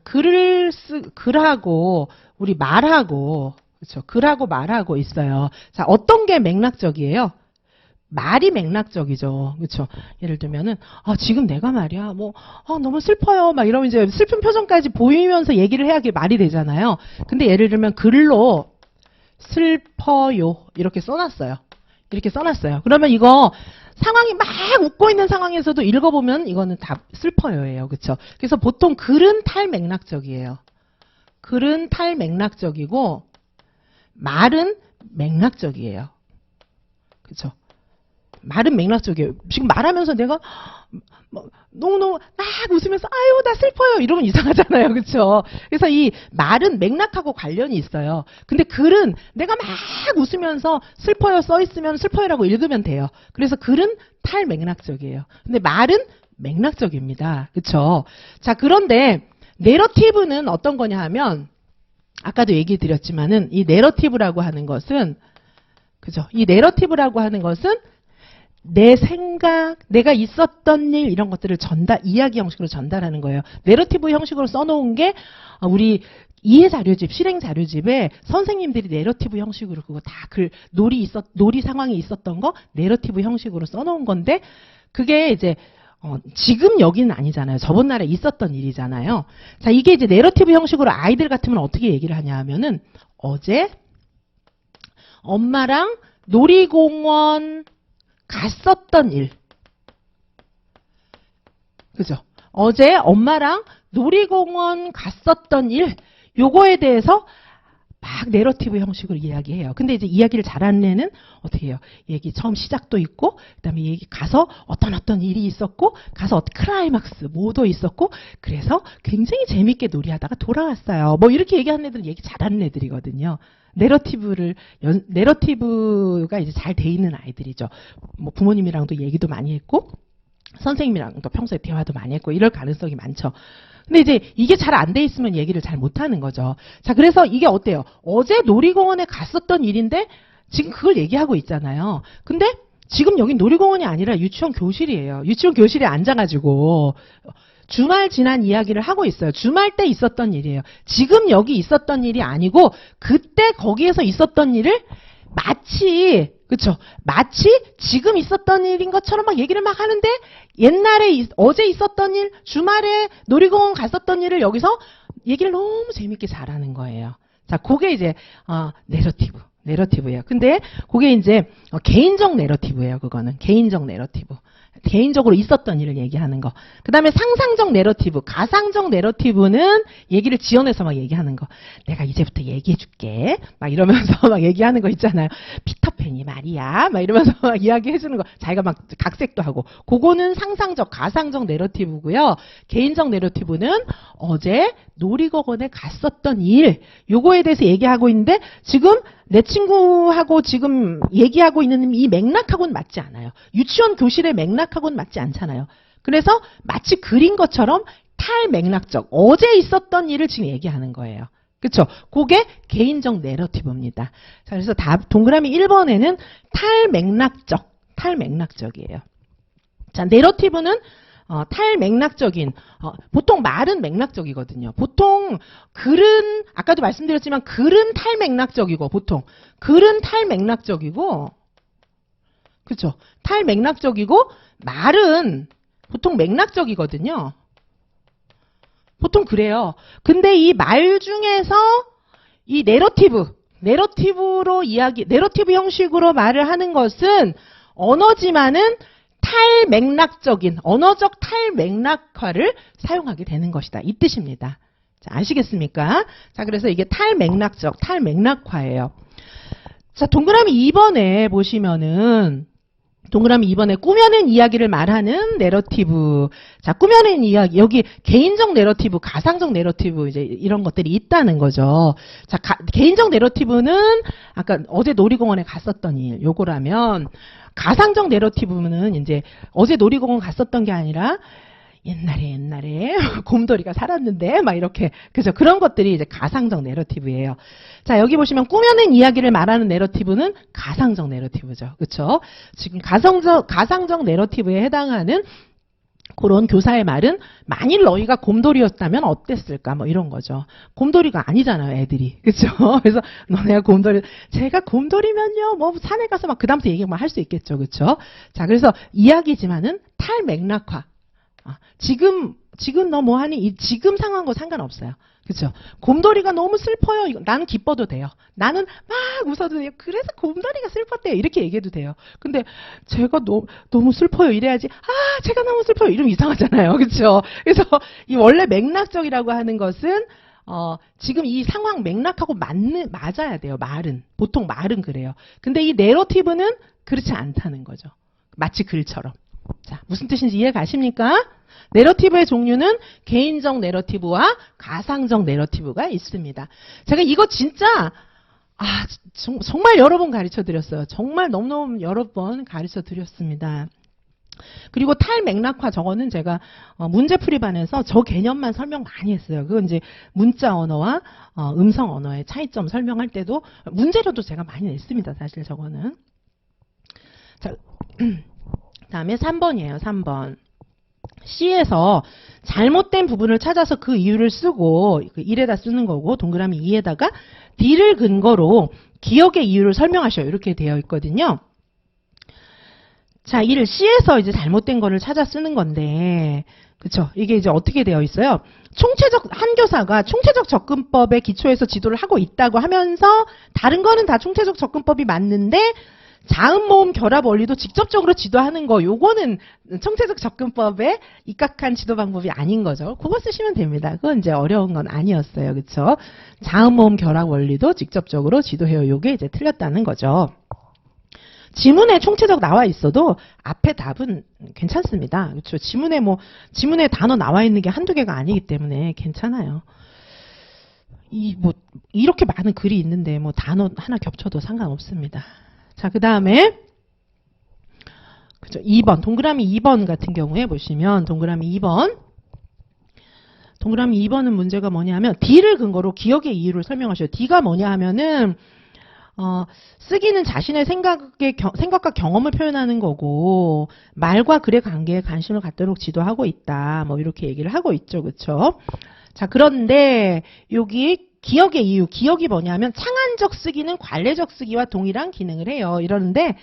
글하고 우리 말하고 그렇죠. 글하고 말하고 있어요. 자, 어떤 게 맥락적이에요? 말이 맥락적이죠. 그렇죠. 예를 들면은 지금 내가 말이야. 너무 슬퍼요. 막 이러면 이제 슬픈 표정까지 보이면서 얘기를 해야 그게 말이 되잖아요. 근데 예를 들면 글로 슬퍼요. 이렇게 써놨어요. 그러면 이거 상황이 막 웃고 있는 상황에서도 읽어보면 이거는 다 슬퍼요예요. 그렇죠? 그래서 보통 글은 탈맥락적이에요. 글은 탈맥락적이고 말은 맥락적이에요. 그렇죠? 말은 맥락적이에요. 지금 말하면서 내가 너무너무 막 웃으면서 아유 나 슬퍼요 이러면 이상하잖아요. 그렇죠? 그래서 이 말은 맥락하고 관련이 있어요. 근데 글은 내가 막 웃으면서 슬퍼요 써 있으면 슬퍼요라고 읽으면 돼요. 그래서 글은 탈맥락적이에요. 근데 말은 맥락적입니다. 그렇죠? 자, 그런데 내러티브는 어떤 거냐 하면 아까도 얘기 드렸지만은 이 내러티브라고 하는 것은 그죠? 이 내러티브라고 하는 것은 내 생각, 내가 있었던 일 이런 것들을 이야기 형식으로 전달하는 거예요. 내러티브 형식으로 써놓은 게 우리 이해 자료집, 실행 자료집에 선생님들이 내러티브 형식으로 그거 다 놀이 상황이 있었던 거 내러티브 형식으로 써놓은 건데 그게 이제 지금 여기는 아니잖아요. 저번 날에 있었던 일이잖아요. 자, 이게 이제 내러티브 형식으로 아이들 같으면 어떻게 얘기를 하냐 하면은 어제 엄마랑 놀이공원 갔었던 일. 그죠? 어제 엄마랑 놀이공원 갔었던 일. 요거에 대해서 막 내러티브 형식으로 이야기해요. 근데 이제 이야기를 잘하는 애는 어떻게 해요? 얘기 처음 시작도 있고, 그 다음에 얘기 가서 어떤 일이 있었고, 가서 클라이막스, 뭐도 있었고, 그래서 굉장히 재밌게 놀이하다가 돌아왔어요. 뭐 이렇게 얘기하는 애들은 얘기 잘하는 애들이거든요. 내러티브가 이제 잘 돼 있는 아이들이죠. 뭐 부모님이랑도 얘기도 많이 했고, 선생님이랑도 평소에 대화도 많이 했고 이럴 가능성이 많죠. 근데 이제 이게 잘 안 돼 있으면 얘기를 잘 못하는 거죠. 자, 그래서 이게 어때요? 어제 놀이공원에 갔었던 일인데 지금 그걸 얘기하고 있잖아요. 근데 지금 여긴 놀이공원이 아니라 유치원 교실이에요. 유치원 교실에 앉아가지고 주말 지난 이야기를 하고 있어요. 주말 때 있었던 일이에요. 지금 여기 있었던 일이 아니고 그때 거기에서 있었던 일을 마치 그쵸? 마치 지금 있었던 일인 것처럼 막 얘기를 막 하는데 옛날에 어제 있었던 일, 주말에 놀이공원 갔었던 일을 여기서 얘기를 너무 재밌게 잘하는 거예요. 자, 그게 이제 내러티브예요. 근데 그게 이제 개인적 내러티브예요. 그거는 개인적 내러티브. 개인적으로 있었던 일을 얘기하는 거. 그 다음에 상상적 내러티브, 가상적 내러티브는 얘기를 지어내서 막 얘기하는 거. 내가 이제부터 얘기해줄게. 막 이러면서 막 얘기하는 거 있잖아요. 피터팬이 말이야. 막 이러면서 막 이야기해주는 거. 자기가 막 각색도 하고. 그거는 상상적, 가상적 내러티브고요. 개인적 내러티브는 어제 놀이공원에 갔었던 일. 요거에 대해서 얘기하고 있는데 지금 내 친구하고 지금 얘기하고 있는 이 맥락하고는 맞지 않아요. 유치원 교실의 맥락하고는 맞지 않잖아요. 그래서 마치 그린 것처럼 탈맥락적, 어제 있었던 일을 지금 얘기하는 거예요. 그렇죠? 그게 개인적 내러티브입니다. 자, 그래서 동그라미 1번에는 탈맥락적이에요. 자, 내러티브는 탈맥락적인, 보통 말은 맥락적이거든요. 보통 글은, 아까도 말씀드렸지만 글은 탈맥락적이고, 보통. 글은 탈맥락적이고, 그쵸? 탈맥락적이고, 말은 보통 맥락적이거든요. 보통 그래요. 근데 이 말 중에서 이 내러티브로 내러티브 형식으로 말을 하는 것은 언어지만은 탈맥락적인 언어적 탈맥락화를 사용하게 되는 것이다. 이 뜻입니다. 자, 아시겠습니까? 자, 그래서 이게 탈맥락화예요. 자, 동그라미 2번에 보시면은 동그라미 2번에 꾸며낸 이야기를 말하는 내러티브. 자, 꾸며낸 이야기. 여기 개인적 내러티브, 가상적 내러티브 이제 이런 것들이 있다는 거죠. 자, 개인적 내러티브는 아까 어제 놀이공원에 갔었던 일 요거라면 가상적 내러티브는 이제 어제 놀이공원 갔었던 게 아니라 옛날에 곰돌이가 살았는데 막 이렇게 그죠? 그런 것들이 이제 가상적 내러티브예요. 자, 여기 보시면 꾸며낸 이야기를 말하는 내러티브는 가상적 내러티브죠. 그렇죠? 지금 가상적 내러티브에 해당하는 그런 교사의 말은 만일 너희가 곰돌이였다면 어땠을까 뭐 이런 거죠. 곰돌이가 아니잖아요, 애들이. 그렇죠? 그래서 너네가 제가 곰돌이면요. 뭐 산에 가서 막 그다음부터 얘기만 할 수 있겠죠. 그렇죠? 자, 그래서 이야기지만은 탈맥락화. 지금 너 뭐하니? 지금 상황과 상관없어요. 그렇죠? 곰돌이가 너무 슬퍼요. 나는 기뻐도 돼요. 나는 막 웃어도 돼요. 그래서 곰돌이가 슬펐대요. 이렇게 얘기해도 돼요. 근데 제가 너무 슬퍼요. 이래야지. 제가 너무 슬퍼요. 이러면 이상하잖아요. 그렇죠? 그래서 이 원래 맥락적이라고 하는 것은 지금 이 상황 맥락하고 맞아야 돼요. 말은. 보통 말은 그래요. 근데 이 내러티브는 그렇지 않다는 거죠. 마치 글처럼. 자, 무슨 뜻인지 이해 가십니까? 내러티브의 종류는 개인적 내러티브와 가상적 내러티브가 있습니다. 제가 이거 진짜 정말 여러 번 가르쳐 드렸어요. 정말 너무너무 여러 번 가르쳐 드렸습니다. 그리고 탈맥락화 저거는 제가 문제풀이반에서 저 개념만 설명 많이 했어요. 그건 이제 문자 언어와 음성 언어의 차이점 설명할 때도 문제로도 제가 많이 냈습니다. 사실 저거는. 자, 다음에 3번이에요. 3번. C에서 잘못된 부분을 찾아서 그 이유를 쓰고 그 1에다 쓰는 거고 동그라미 2에다가 D를 근거로 기억의 이유를 설명하셔요. 이렇게 되어 있거든요. 자, 이를 C에서 이제 잘못된 거를 찾아 쓰는 건데 그쵸? 이게 이제 어떻게 되어 있어요? 한 교사가 총체적 접근법의 기초에서 지도를 하고 있다고 하면서 다른 거는 다 총체적 접근법이 맞는데 자음, 모음, 결합 원리도 직접적으로 지도하는 거, 요거는 총체적 접근법에 입각한 지도 방법이 아닌 거죠. 그거 쓰시면 됩니다. 그건 이제 어려운 건 아니었어요. 그쵸? 자음, 모음, 결합 원리도 직접적으로 지도해요. 요게 이제 틀렸다는 거죠. 지문에 총체적 나와 있어도 앞에 답은 괜찮습니다. 그렇죠? 지문에 단어 나와 있는 게 한두 개가 아니기 때문에 괜찮아요. 이렇게 많은 글이 있는데 단어 하나 겹쳐도 상관없습니다. 자, 그 다음에 그죠? 2번, 동그라미 2번 같은 경우에 보시면, 동그라미 2번. 동그라미 2번은 문제가 뭐냐면, D를 근거로 기억의 이유를 설명하셔요. D가 뭐냐 하면은, 쓰기는 자신의 생각과 경험을 표현하는 거고, 말과 글의 관계에 관심을 갖도록 지도하고 있다. 뭐, 이렇게 얘기를 하고 있죠. 그쵸? 자, 그런데, 여기, 기억의 이유, 기억이 뭐냐면, 창안적 쓰기는 관례적 쓰기와 동일한 기능을 해요. 이러는데,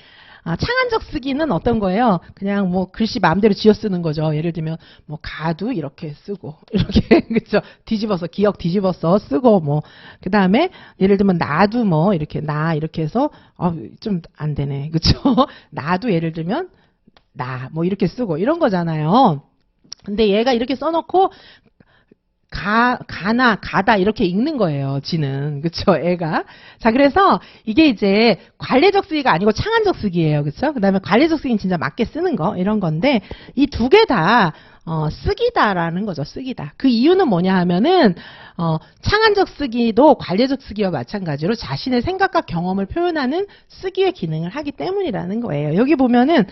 창안적 쓰기는 어떤 거예요? 그냥 뭐 글씨 마음대로 지어 쓰는 거죠. 예를 들면 뭐 가도 이렇게 쓰고 이렇게 그죠? 뒤집어서 기억 뒤집어서 쓰고 뭐 그다음에 예를 들면 나도 뭐 이렇게 나 이렇게 해서 좀 안 되네. 그죠? 나도 예를 들면 나 뭐 이렇게 쓰고 이런 거잖아요. 근데 얘가 이렇게 써놓고 가나 가다 이렇게 읽는 거예요. 지는 그쵸? 애가. 자, 그래서 이게 이제 관례적 쓰기가 아니고 창안적 쓰기예요. 그쵸? 그다음에 관례적 쓰기는 진짜 맞게 쓰는 거 이런 건데 이 두 개 다 쓰기다라는 거죠. 쓰기다. 그 이유는 뭐냐 하면은 창안적 쓰기도 관례적 쓰기와 마찬가지로 자신의 생각과 경험을 표현하는 쓰기의 기능을 하기 때문이라는 거예요. 여기 보면은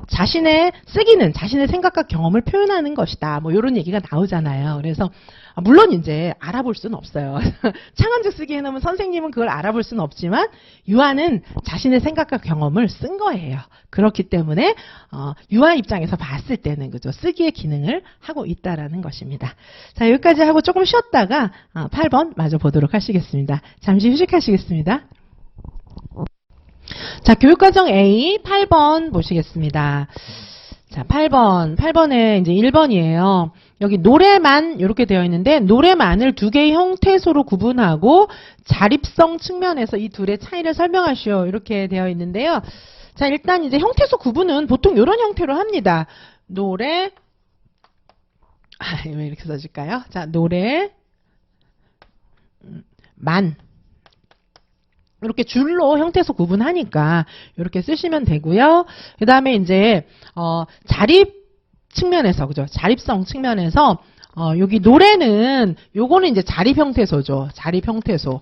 자신의 쓰기는 자신의 생각과 경험을 표현하는 것이다. 뭐 이런 얘기가 나오잖아요. 그래서 물론 이제 알아볼 수는 없어요. 창안적 쓰기 해놓으면 선생님은 그걸 알아볼 수는 없지만 유아는 자신의 생각과 경험을 쓴 거예요. 그렇기 때문에 유아 입장에서 봤을 때는 그죠 쓰기의 기능을 하고 있다라는 것입니다. 자, 여기까지 하고 조금 쉬었다가 8번 마저 보도록 하시겠습니다. 잠시 휴식하시겠습니다. 자, 교육과정 A 8번 보시겠습니다. 자, 8번에 이제 1번이에요. 여기 노래만 이렇게 되어 있는데 노래만을 두 개의 형태소로 구분하고 자립성 측면에서 이 둘의 차이를 설명하시오. 이렇게 되어 있는데요. 자, 일단 이제 형태소 구분은 보통 이런 형태로 합니다. 노래 왜 이렇게 써질까요? 자, 노래 만 이렇게 줄로 형태소 구분하니까 이렇게 쓰시면 되고요. 그 다음에 이제 자립 측면에서 그죠? 자립성 측면에서 여기 노래는 요거는 이제 자립 형태소죠. 자립 형태소.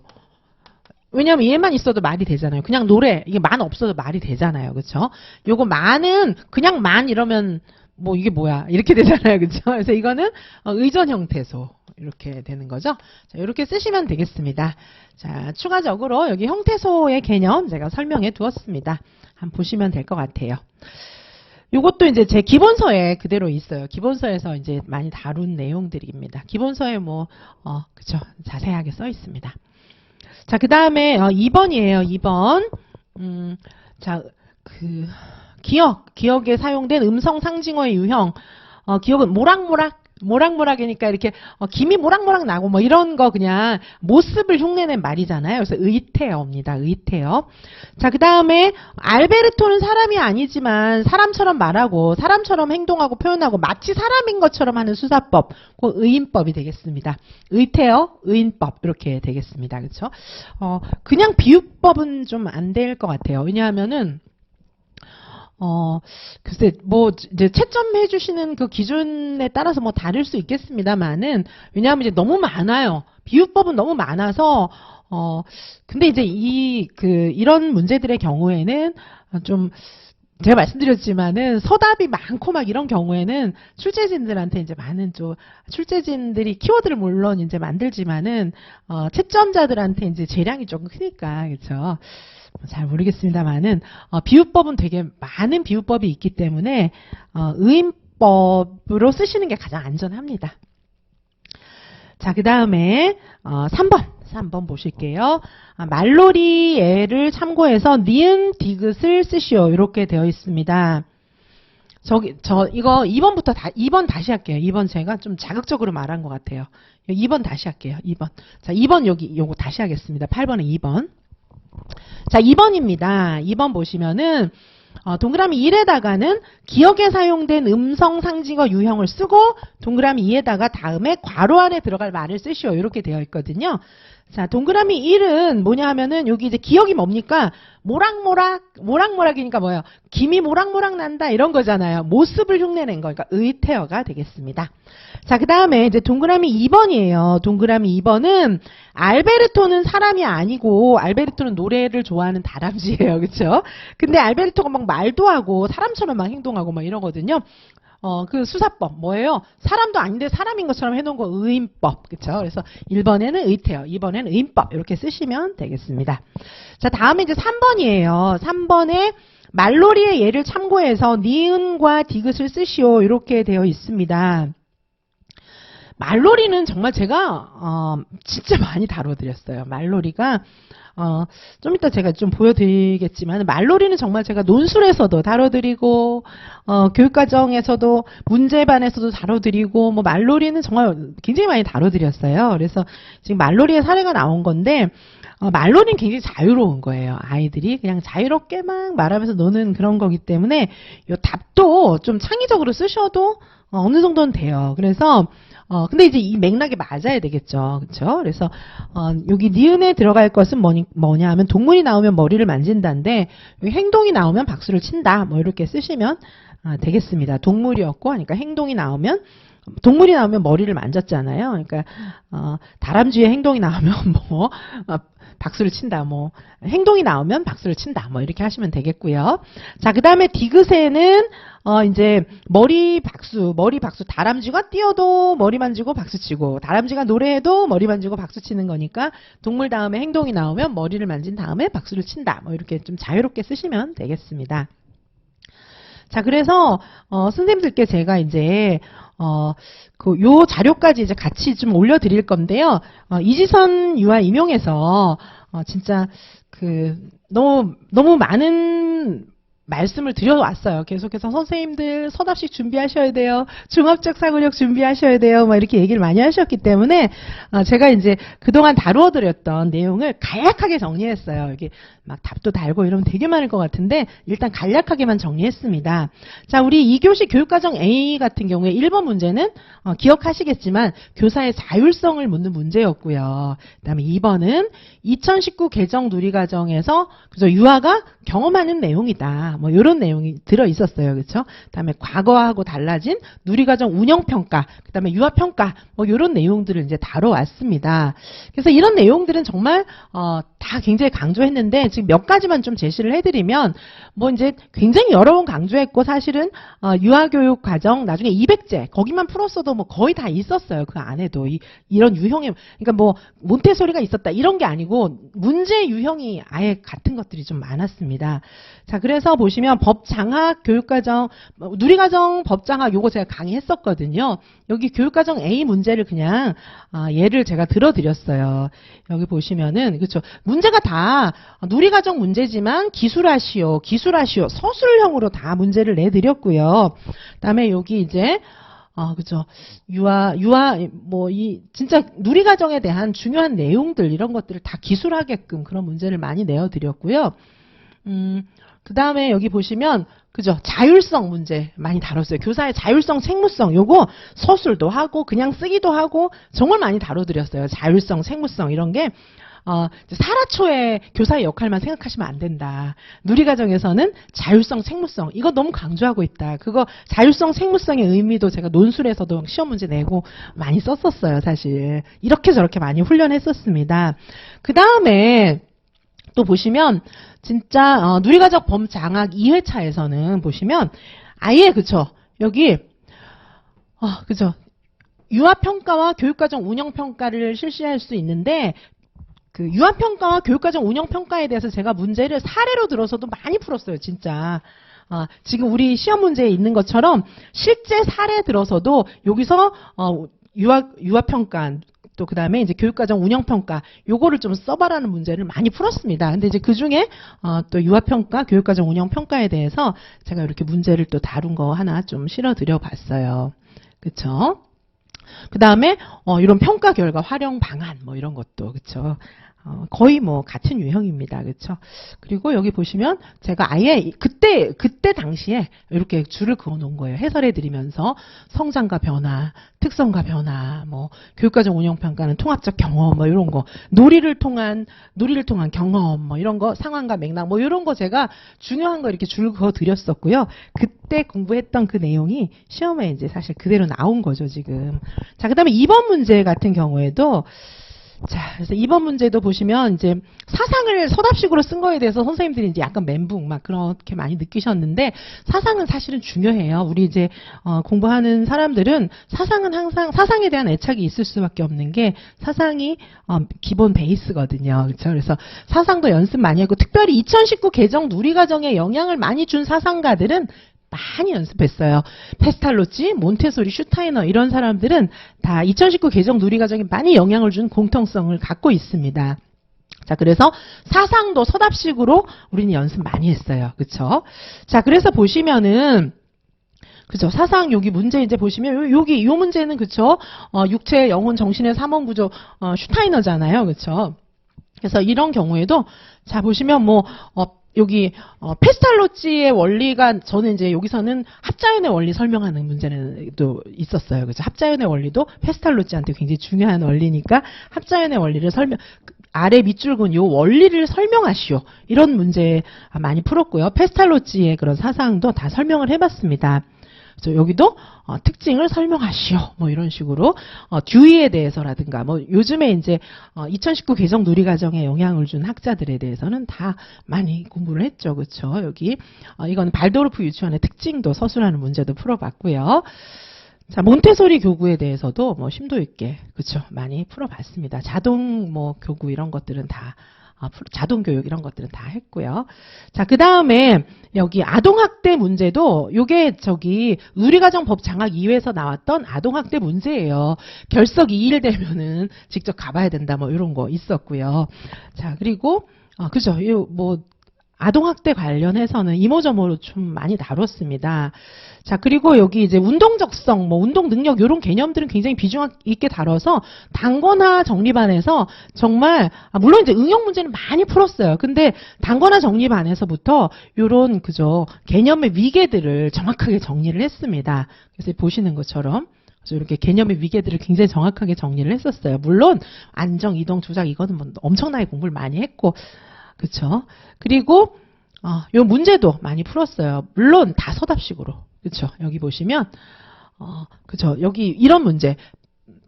왜냐면 얘만 있어도 말이 되잖아요. 그냥 노래 이게 만 없어도 말이 되잖아요. 그렇죠? 요거 만은 그냥 만 이러면 뭐 이게 뭐야 이렇게 되잖아요. 그렇죠? 그래서 이거는 의존 형태소 이렇게 되는 거죠. 자, 이렇게 쓰시면 되겠습니다. 자, 추가적으로 여기 형태소의 개념 제가 설명해 두었습니다. 한번 보시면 될 것 같아요. 요것도 이제 제 기본서에 그대로 있어요. 기본서에서 이제 많이 다룬 내용들입니다. 기본서에 뭐 그쵸 자세하게 써 있습니다. 자, 그 다음에 2번이에요. 2번. 자, 기억에 사용된 음성 상징어의 유형. 기억은 모락모락이니까 이렇게 김이 모락모락 나고 뭐 이런 거 그냥 모습을 흉내낸 말이잖아요. 그래서 의태어입니다. 의태어. 자, 그 다음에 알베르토는 사람이 아니지만 사람처럼 말하고 사람처럼 행동하고 표현하고 마치 사람인 것처럼 하는 수사법. 그 의인법이 되겠습니다. 의태어, 의인법 이렇게 되겠습니다. 그렇죠? 그냥 비유법은 좀 안 될 것 같아요. 왜냐하면은 글쎄, 뭐, 이제 채점해 주시는 그 기준에 따라서 뭐 다를 수 있겠습니다만은, 왜냐하면 이제 너무 많아요. 비유법은 너무 많아서, 근데 이제 이런 문제들의 경우에는 좀, 제가 말씀드렸지만은 서답이 많고 막 이런 경우에는 출제진들한테 이제 많은 출제진들이 키워드를 물론 이제 만들지만은, 채점자들한테 이제 재량이 조금 크니까, 그렇죠? 잘 모르겠습니다만은 비유법은 되게 많은 비유법이 있기 때문에 의인법으로 쓰시는 게 가장 안전합니다. 자, 그 다음에 3번 보실게요. 말놀이애를 참고해서 니은 디귿을 쓰시오. 이렇게 되어 있습니다. 이거 2번 다시 할게요. 2번 제가 좀 자극적으로 말한 것 같아요. 2번 다시 할게요. 2번. 자, 2번 요거 다시 하겠습니다. 8번에 2번. 자, 2번입니다. 2번 보시면은 동그라미 1에다가는 기억에 사용된 음성 상징어 유형을 쓰고 동그라미 2에다가 다음에 괄호 안에 들어갈 말을 쓰시오. 이렇게 되어 있거든요. 자, 동그라미 1은 뭐냐 하면은 여기 이제 기억이 뭡니까? 모락모락이니까 뭐예요? 김이 모락모락 난다 이런 거잖아요. 모습을 흉내낸 거, 그러니까 의태어가 되겠습니다. 자, 그 다음에 이제 동그라미 2번이에요. 동그라미 2번은 알베르토는 사람이 아니고 알베르토는 노래를 좋아하는 다람쥐예요, 그렇죠? 근데 알베르토가 막 말도 하고 사람처럼 막 행동하고 막 이러거든요. 그 수사법 뭐예요? 사람도 아닌데 사람인 것처럼 해놓은 거 의인법, 그렇죠? 그래서 1번에는 의태어, 2번에는 의인법 이렇게 쓰시면 되겠습니다. 자, 다음에 이제 3번이에요. 3번에 말놀이의 예를 참고해서 니은과 디귿을 쓰시오 이렇게 되어 있습니다. 말놀이는 정말 제가 진짜 많이 다뤄드렸어요. 말놀이가 좀 이따 제가 좀 보여드리겠지만 말놀이는 정말 제가 논술에서도 다뤄드리고 교육과정에서도 문제반에서도 다뤄드리고 뭐 말놀이는 정말 굉장히 많이 다뤄드렸어요. 그래서 지금 말놀이의 사례가 나온 건데 말놀이는 굉장히 자유로운 거예요. 아이들이 그냥 자유롭게 막 말하면서 노는 그런 거기 때문에 이 답도 좀 창의적으로 쓰셔도 어느 정도는 돼요. 그래서 근데 이제 이 맥락에 맞아야 되겠죠. 그렇죠? 그래서 여기 니은에 들어갈 것은 뭐냐 하면 동물이 나오면 머리를 만진다인데 여기 행동이 나오면 박수를 친다. 뭐 이렇게 쓰시면 되겠습니다. 동물이었고 그러니까 행동이 나오면 동물이 나오면 머리를 만졌잖아요. 그러니까 다람쥐의 행동이 나오면 뭐 박수를 친다. 뭐 행동이 나오면 박수를 친다. 뭐 이렇게 하시면 되겠고요. 자, 그다음에 디귿에는 이제 머리 박수 다람쥐가 뛰어도 머리 만지고 박수 치고 다람쥐가 노래해도 머리 만지고 박수 치는 거니까 동물 다음에 행동이 나오면 머리를 만진 다음에 박수를 친다. 뭐 이렇게 좀 자유롭게 쓰시면 되겠습니다. 자, 그래서 선생님들께 제가 이제 요 자료까지 이제 같이 좀 올려드릴 건데요. 이지선 유아 임용해서 진짜 너무 많은 말씀을 드려왔어요. 계속해서 선생님들 서답식 준비하셔야 돼요. 중업적 사고력 준비하셔야 돼요. 막 이렇게 얘기를 많이 하셨기 때문에 제가 이제 그동안 다루어드렸던 내용을 간략하게 정리했어요. 이게 막 답도 달고 이러면 되게 많을 것 같은데 일단 간략하게만 정리했습니다. 자, 우리 2교시 교육과정 A 같은 경우에 1번 문제는 기억하시겠지만 교사의 자율성을 묻는 문제였고요. 그다음에 2번은 2019 개정 누리과정에서 그래서 유아가 경험하는 내용이다. 뭐 이런 내용이 들어 있었어요. 그렇죠? 그다음에 과거하고 달라진 누리과정 운영평가, 그다음에 유아평가 뭐 이런 내용들을 이제 다뤄왔습니다. 그래서 이런 내용들은 정말 다 굉장히 강조했는데 지금 몇 가지만 좀 제시를 해드리면 뭐 이제 굉장히 여러 번 강조했고 사실은 유아교육 과정 나중에 200제 거기만 풀었어도 뭐 거의 다 있었어요. 그 안에도 이런 유형의 그러니까 뭐 몬테소리가 있었다 이런 게 아니고 문제 유형이 아예 같은 것들이 좀 많았습니다. 자, 그래서 보시면 법장학 교육과정 누리과정 법장학 요거 제가 강의했었거든요. 여기 교육과정 A 문제를 그냥 예를 제가 들어드렸어요. 여기 보시면은 그렇죠. 문제가 다 누리과정 문제지만 기술하시오 서술형으로 다 문제를 내드렸고요. 그다음에 여기 이제 그죠. 유아, 진짜 누리과정에 대한 중요한 내용들, 이런 것들을 다 기술하게끔 그런 문제를 많이 내어드렸고요. 그 다음에 여기 보시면, 그죠. 자율성 문제 많이 다뤘어요. 교사의 자율성, 책무성, 요거 서술도 하고, 그냥 쓰기도 하고, 정말 많이 다뤄드렸어요. 자율성, 책무성, 이런 게. 사라초의 교사의 역할만 생각하시면 안 된다. 누리과정에서는 자율성, 책무성 이거 너무 강조하고 있다. 그거 자율성, 책무성의 의미도 제가 논술에서도 시험 문제 내고 많이 썼었어요. 사실 이렇게 저렇게 많이 훈련했었습니다. 그 다음에 또 보시면 진짜 누리과정 범장학 2회차에서는 보시면 아예 그쵸 여기 그죠 유아평가와 교육과정 운영평가를 실시할 수 있는데 그 유아평가와 교육과정 운영평가에 대해서 제가 문제를 사례로 들어서도 많이 풀었어요, 진짜. 지금 우리 시험 문제에 있는 것처럼 실제 사례 들어서도 여기서 유아평가 또 그 다음에 이제 교육과정 운영평가 요거를 좀 써봐라는 문제를 많이 풀었습니다. 근데 이제 그 중에 또 유아평가, 교육과정 운영평가에 대해서 제가 이렇게 문제를 또 다룬 거 하나 좀 실어드려 봤어요. 그쵸? 그 다음에 이런 평가 결과 활용 방안 뭐 이런 것도 그쵸 거의 뭐 같은 유형입니다. 그렇죠? 그리고 여기 보시면 제가 아예 그때 당시에 이렇게 줄을 그어 놓은 거예요. 해설해 드리면서 성장과 변화, 특성과 변화, 뭐 교육과정 운영평가는 통합적 경험 뭐 이런 거, 놀이를 통한 경험 뭐 이런 거, 상황과 맥락 뭐 이런 거 제가 중요한 거 이렇게 줄 그어 드렸었고요. 그때 공부했던 그 내용이 시험에 이제 사실 그대로 나온 거죠, 지금. 자, 그다음에 2번 문제 같은 경우에도 자, 그래서 이번 문제도 보시면 이제 사상을 서답식으로 쓴 거에 대해서 선생님들이 이제 약간 멘붕 막 그렇게 많이 느끼셨는데 사상은 사실은 중요해요. 우리 이제 공부하는 사람들은 사상은 항상 사상에 대한 애착이 있을 수밖에 없는 게 사상이 기본 베이스거든요. 그렇죠? 그래서 사상도 연습 많이 하고 특별히 2019 개정 누리과정에 영향을 많이 준 사상가들은 많이 연습했어요. 페스탈로치, 몬테소리, 슈타이너 이런 사람들은 다 2019 개정 누리과정에 많이 영향을 준 공통성을 갖고 있습니다. 자, 그래서 사상도 서답식으로 우리는 연습 많이 했어요. 그렇죠? 자, 그래서 보시면은 그죠? 사상 여기 문제 이제 보시면 여기 요 문제는 그쵸? 육체, 영혼, 정신의 삼원 구조 슈타이너잖아요. 그렇죠? 그래서 이런 경우에도 자 보시면 뭐 여기 페스탈로치의 원리가 저는 이제 여기서는 합자연의 원리 설명하는 문제는 또 있었어요. 그죠? 합자연의 원리도 페스탈로치한테 굉장히 중요한 원리니까 합자연의 원리를 아래 밑줄근 요 원리를 설명하시오. 이런 문제 많이 풀었고요. 페스탈로치의 그런 사상도 다 설명을 해봤습니다. 그래서 여기도 특징을 설명하시오. 뭐 이런 식으로 듀이에 대해서라든가 뭐 요즘에 이제 2019 개정 누리과정에 영향을 준 학자들에 대해서는 다 많이 공부를 했죠. 그렇죠? 여기 이건 발도르프 유치원의 특징도 서술하는 문제도 풀어봤고요. 자, 몬테소리 교구에 대해서도 뭐 심도 있게 그렇죠? 많이 풀어봤습니다. 자동 뭐 교구 이런 것들은 다 자동교육 이런 것들은 다 했고요. 자, 그 다음에 여기 아동학대 문제도 요게 저기 누리과정법 장학 2회에서 나왔던 아동학대 문제예요. 결석 2일 되면은 직접 가봐야 된다 뭐 이런 거 있었고요. 자, 그리고 그죠? 뭐 아동학대 관련해서는 이모저모로 좀 많이 다뤘습니다. 자, 그리고 여기 이제 운동적성, 뭐 운동 능력 이런 개념들은 굉장히 비중 있게 다뤄서 단권화 정리반에서 정말 물론 이제 응용 문제는 많이 풀었어요. 근데 단권화 정리반에서부터 이런 그죠 개념의 위계들을 정확하게 정리를 했습니다. 그래서 보시는 것처럼 그래서 이렇게 개념의 위계들을 굉장히 정확하게 정리를 했었어요. 물론 안정, 이동, 조작 이거는 뭐 엄청나게 공부를 많이 했고. 그렇죠. 그리고 요 문제도 많이 풀었어요. 물론 다 서답식으로. 그렇죠. 여기 보시면 그렇죠. 여기 이런 문제.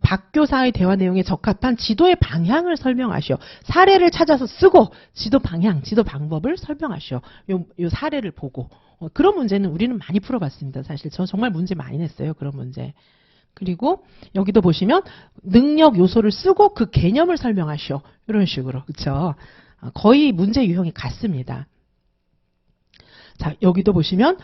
박교사의 대화 내용에 적합한 지도의 방향을 설명하시오. 사례를 찾아서 쓰고 지도 방향, 지도 방법을 설명하시오. 요 사례를 보고. 그런 문제는 우리는 많이 풀어봤습니다. 사실 저 정말 문제 많이 냈어요. 그런 문제. 그리고 여기도 보시면 능력 요소를 쓰고 그 개념을 설명하시오. 이런 식으로. 그렇죠. 거의 문제 유형이 같습니다. 자, 여기도 보시면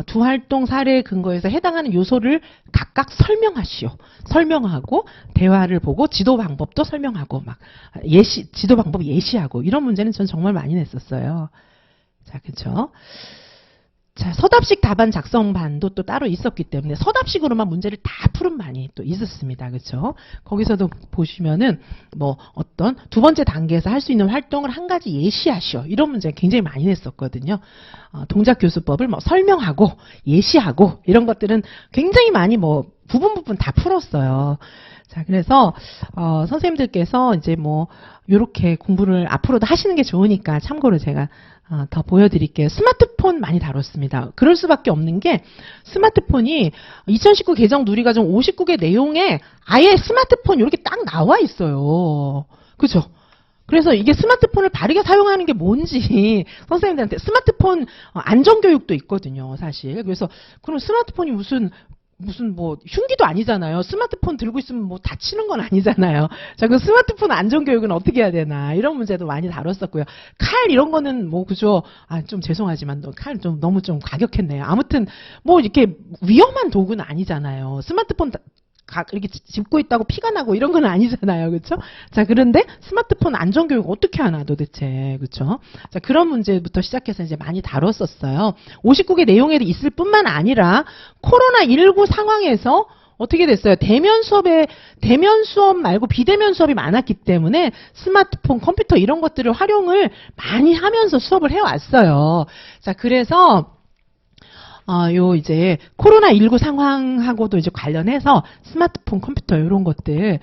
두 활동 사례에 근거해서 해당하는 요소를 각각 설명하시오. 설명하고 대화를 보고 지도 방법도 설명하고 막 지도 방법 예시하고 이런 문제는 전 정말 많이 냈었어요. 자, 그렇죠? 자, 서답식 답안 작성반도 또 따로 있었기 때문에 서답식으로만 문제를 다 푸른 반이 또 있었습니다. 그렇죠? 거기서도 보시면은 뭐 어떤 두 번째 단계에서 할 수 있는 활동을 한 가지 예시하시오. 이런 문제 굉장히 많이 냈었거든요. 동작교수법을 뭐 설명하고 예시하고 이런 것들은 굉장히 많이 뭐 부분 다 풀었어요. 자, 그래서 선생님들께서 이제 뭐 요렇게 공부를 앞으로도 하시는 게 좋으니까 참고로 제가 더 보여드릴게요. 스마트폰 많이 다뤘습니다. 그럴 수밖에 없는 게 스마트폰이 2019 개정 누리과정 59개 내용에 아예 스마트폰 이렇게 딱 나와 있어요. 그죠? 그래서 이게 스마트폰을 바르게 사용하는 게 뭔지 선생님들한테 스마트폰 안전교육도 있거든요. 사실. 그래서 그럼 스마트폰이 무슨 뭐 흉기도 아니잖아요. 스마트폰 들고 있으면 뭐 다치는 건 아니잖아요. 자, 그 스마트폰 안전교육은 어떻게 해야 되나 이런 문제도 많이 다뤘었고요. 칼 이런 거는 뭐 그죠? 좀 죄송하지만 칼 좀 너무 좀 과격했네요. 아무튼 뭐 이렇게 위험한 도구는 아니잖아요. 스마트폰 이렇게 짚고 있다고 피가 나고 이런 건 아니잖아요. 그렇죠? 자, 그런데 스마트폰 안전교육 어떻게 하나 도대체. 그렇죠? 자, 그런 문제부터 시작해서 이제 많이 다뤘었어요. 59개 내용에도 있을 뿐만 아니라 코로나19 상황에서 어떻게 됐어요? 대면 수업 말고 비대면 수업이 많았기 때문에 스마트폰, 컴퓨터 이런 것들을 활용을 많이 하면서 수업을 해왔어요. 자, 그래서 요 이제 코로나19 상황하고도 이제 관련해서 스마트폰, 컴퓨터 이런 것들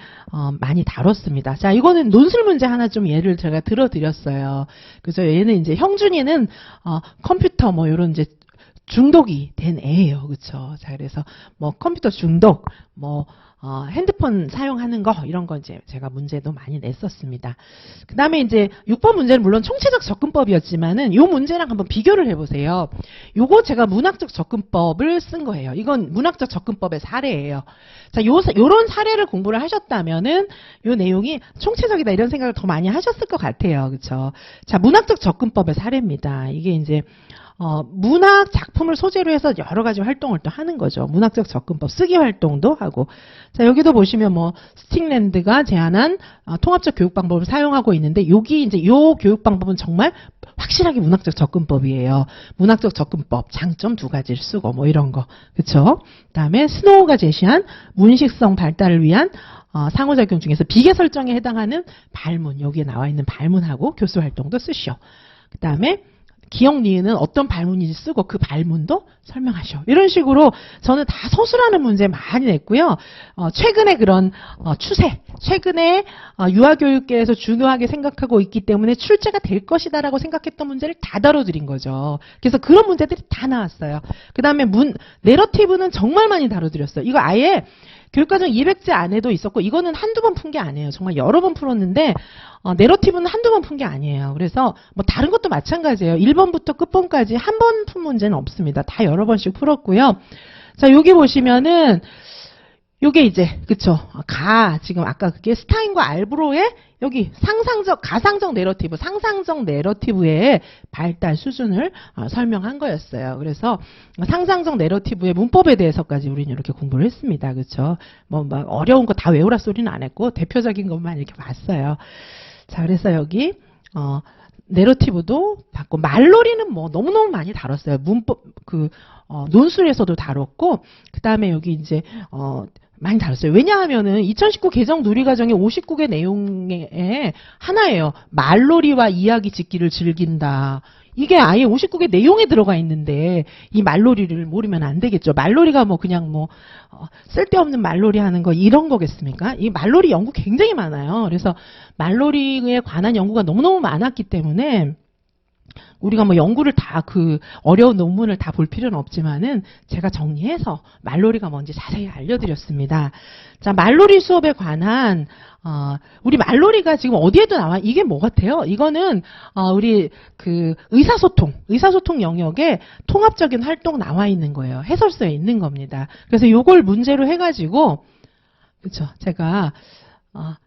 많이 다뤘습니다. 자, 이거는 논술 문제 하나 좀 예를 제가 들어드렸어요. 그래서 얘는 이제 형준이는 컴퓨터 뭐 이런 이제 중독이 된 애예요. 그렇죠? 자, 그래서 뭐 컴퓨터 중독, 뭐 핸드폰 사용하는 거 이런 거 이제 제가 문제도 많이 냈었습니다. 그다음에 이제 6번 문제는 물론 총체적 접근법이었지만은 요 문제랑 한번 비교를 해 보세요. 요거 제가 문학적 접근법을 쓴 거예요. 이건 문학적 접근법의 사례예요. 자, 요런 사례를 공부를 하셨다면은 요 내용이 총체적이다 이런 생각을 더 많이 하셨을 것 같아요. 그렇죠? 자, 문학적 접근법의 사례입니다. 이게 이제 문학 작품을 소재로 해서 여러 가지 활동을 또 하는 거죠. 문학적 접근법, 쓰기 활동도 하고. 자, 여기도 보시면 뭐, 스틱랜드가 제안한 통합적 교육 방법을 사용하고 있는데, 여기 이제 요 교육 방법은 정말 확실하게 문학적 접근법이에요. 문학적 접근법, 장점 2가지를 쓰고, 뭐 이런 거. 그쵸? 그 다음에 스노우가 제시한 문식성 발달을 위한 상호작용 중에서 비계 설정에 해당하는 발문, 여기에 나와 있는 발문하고 교수 활동도 쓰시오. 그 다음에 기억 니은은 어떤 발문인지 쓰고 그 발문도 설명하셔. 이런 식으로 저는 다 서술하는 문제 많이 냈고요. 최근에 그런 추세, 최근에 유아교육계에서 중요하게 생각하고 있기 때문에 출제가 될 것이다라고 생각했던 문제를 다 다뤄드린 거죠. 그래서 그런 문제들이 다 나왔어요. 그 다음에 내러티브는 정말 많이 다뤄드렸어요. 이거 아예 교육과정 200제 안에도 있었고 이거는 한두 번 푼 게 아니에요. 정말 여러 번 풀었는데 내러티브는 한두 번 푼 게 아니에요. 그래서 뭐 다른 것도 마찬가지예요. 1번부터 끝번까지 한 번 푼 문제는 없습니다. 다 여러 번씩 풀었고요. 자, 여기 보시면은 요게 이제 그쵸? 지금 아까 그게 스타인과 알브로의 여기 가상적 내러티브, 상상적 내러티브의 발달 수준을 설명한 거였어요. 그래서 상상적 내러티브의 문법에 대해서까지 우리는 이렇게 공부를 했습니다. 그렇죠? 뭐 막 어려운 거 다 외우라 소리는 안 했고 대표적인 것만 이렇게 봤어요. 자, 그래서 여기 내러티브도 봤고 말놀이는 뭐 너무너무 많이 다뤘어요. 문법 논술에서도 다뤘고 그다음에 여기 이제 많이 다뤘어요. 왜냐하면은 2019 개정 누리과정의 59개 내용에 하나예요. 말놀이와 이야기 짓기를 즐긴다. 이게 아예 59개 내용에 들어가 있는데 이 말놀이를 모르면 안 되겠죠. 말놀이가 뭐 그냥 뭐 쓸데없는 말놀이 하는 거 이런 거겠습니까? 이 말놀이 연구 굉장히 많아요. 그래서 말놀이에 관한 연구가 너무너무 많았기 때문에 우리가 뭐 연구를 다 어려운 논문을 다 볼 필요는 없지만은 제가 정리해서 말놀이가 뭔지 자세히 알려드렸습니다. 자, 말놀이 수업에 관한 우리 말놀이가 지금 어디에도 나와. 이게 뭐 같아요? 이거는 우리 의사소통 영역에 통합적인 활동 나와 있는 거예요. 해설서에 있는 겁니다. 그래서 요걸 문제로 해가지고 그렇죠. 제가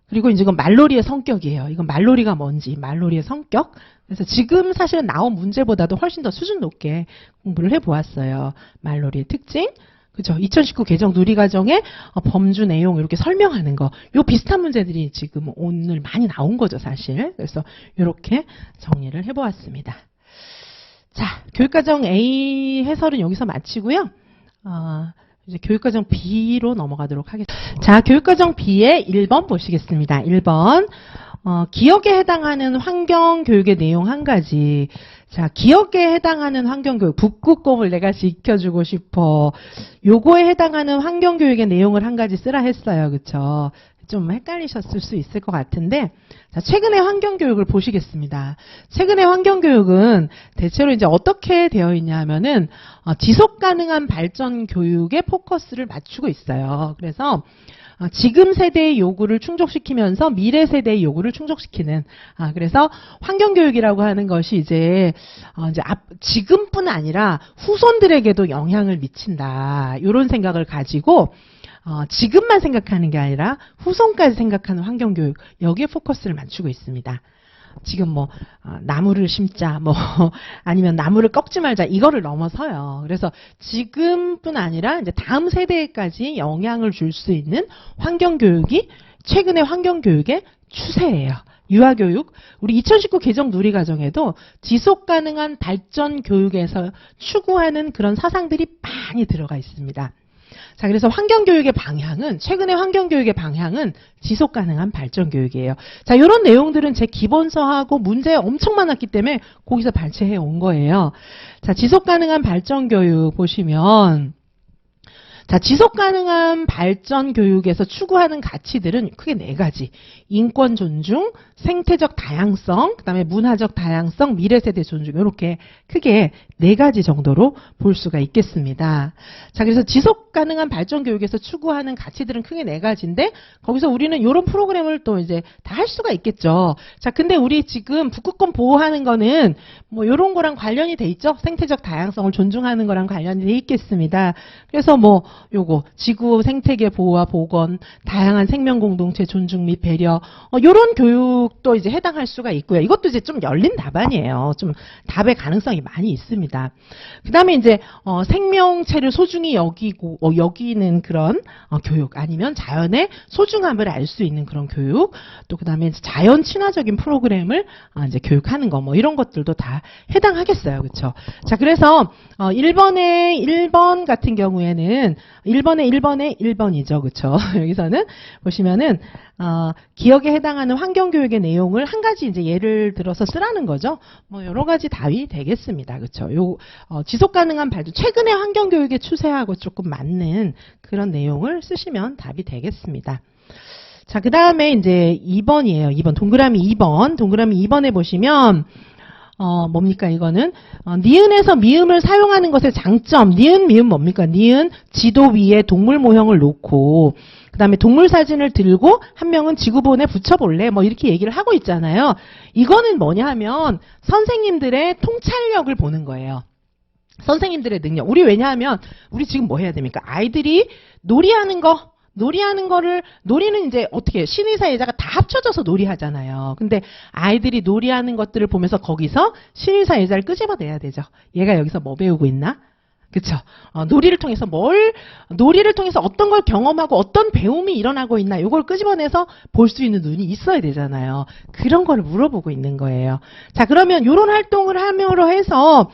그리고 이제 이건 말놀이의 성격이에요. 이건 말놀이가 뭔지, 말놀이의 성격. 그래서 지금 사실은 나온 문제보다도 훨씬 더 수준 높게 공부를 해보았어요. 말놀이의 특징. 그죠? 2019 개정 누리과정의 범주 내용 이렇게 설명하는 거. 요 비슷한 문제들이 지금 오늘 많이 나온 거죠, 사실. 그래서 이렇게 정리를 해보았습니다. 자, 교육과정 A 해설은 여기서 마치고요. 이제 교육과정 B로 넘어가도록 하겠습니다. 자, 교육과정 B의 1번 보시겠습니다. 1번. 기억에 해당하는 환경교육의 내용 한 가지. 자, 기억에 해당하는 환경교육. 북극곰을 내가 지켜주고 싶어. 요거에 해당하는 환경교육의 내용을 한 가지 쓰라 했어요. 그쵸? 좀 헷갈리셨을 수 있을 것 같은데, 자, 최근의 환경교육을 보시겠습니다. 최근의 환경교육은 대체로 이제 어떻게 되어 있냐 하면은, 지속 가능한 발전 교육에 포커스를 맞추고 있어요. 그래서, 지금 세대의 요구를 충족시키면서 미래 세대의 요구를 충족시키는, 그래서 환경교육이라고 하는 것이 이제 지금뿐 아니라 후손들에게도 영향을 미친다. 이런 생각을 가지고, 지금만 생각하는 게 아니라 후손까지 생각하는 환경교육, 여기에 포커스를 맞추고 있습니다. 지금 뭐 나무를 심자, 뭐 아니면 나무를 꺾지 말자, 이거를 넘어서요. 그래서 지금뿐 아니라 이제 다음 세대까지 영향을 줄 수 있는 환경교육이 최근의 환경교육의 추세예요. 유아교육, 우리 2019 개정 누리과정에도 지속가능한 발전 교육에서 추구하는 그런 사상들이 많이 들어가 있습니다. 자, 그래서 환경교육의 방향은, 최근의 환경교육의 방향은 지속 가능한 발전 교육이에요. 자, 이런 내용들은 제 기본서하고 문제 엄청 많았기 때문에 거기서 발췌해 온 거예요. 자, 지속 가능한 발전 교육 보시면, 자, 지속 가능한 발전 교육에서 추구하는 가치들은 크게 4가지. 인권 존중, 생태적 다양성, 그다음에 문화적 다양성, 미래 세대 존중. 이렇게 크게 4가지 정도로 볼 수가 있겠습니다. 자, 그래서 지속 가능한 발전 교육에서 추구하는 가치들은 크게 4가지인데 거기서 우리는 이런 프로그램을 또 이제 다 할 수가 있겠죠. 자, 근데 우리 지금 북극권 보호하는 거는 뭐 이런 거랑 관련이 돼 있죠. 생태적 다양성을 존중하는 거랑 관련이 돼 있겠습니다. 그래서 뭐 요거 지구 생태계 보호와 복원, 다양한 생명 공동체 존중 및 배려, 요런 교육도 이제 해당할 수가 있고요. 이것도 이제 좀 열린 답안이에요. 좀 답의 가능성이 많이 있습니다. 그다음에 이제 생명체를 소중히 여기는 그런 교육, 아니면 자연의 소중함을 알 수 있는 그런 교육, 또 그다음에 자연 친화적인 프로그램을 이제 교육하는 거, 뭐 이런 것들도 다 해당하겠어요. 그렇죠? 자, 그래서 1번 같은 경우에는 1번에 1번이죠. 그렇죠? 여기서는 보시면은 기억에 해당하는 환경교육의 내용을 한 가지 이제 예를 들어서 쓰라는 거죠. 뭐 여러 가지 답이 되겠습니다. 그렇죠? 지속 가능한 발전, 최근의 환경교육의 추세하고 조금 맞는 그런 내용을 쓰시면 답이 되겠습니다. 자, 그 다음에 이제 2번이에요. 2번. 동그라미 2번. 동그라미 2번에 보시면, 뭡니까, 이거는? 니은에서 미음을 사용하는 것의 장점. 니은, 미음 뭡니까? 니은, 지도 위에 동물 모형을 놓고, 그 다음에 동물 사진을 들고, 한 명은 지구본에 붙여볼래? 뭐, 이렇게 얘기를 하고 있잖아요. 이거는 뭐냐 하면, 선생님들의 통찰력을 보는 거예요. 선생님들의 능력. 왜냐하면, 우리 지금 뭐 해야 됩니까? 아이들이 놀이하는 거를, 놀이는 이제 어떻게, 신의사 예자가 다 합쳐져서 놀이하잖아요. 근데 아이들이 놀이하는 것들을 보면서 거기서 신의사 예자를 끄집어내야 되죠. 얘가 여기서 뭐 배우고 있나? 그쵸? 놀이를 통해서 어떤 걸 경험하고 어떤 배움이 일어나고 있나, 이걸 끄집어내서 볼 수 있는 눈이 있어야 되잖아요. 그런 걸 물어보고 있는 거예요. 자, 그러면 이런 활동을 함으로 해서,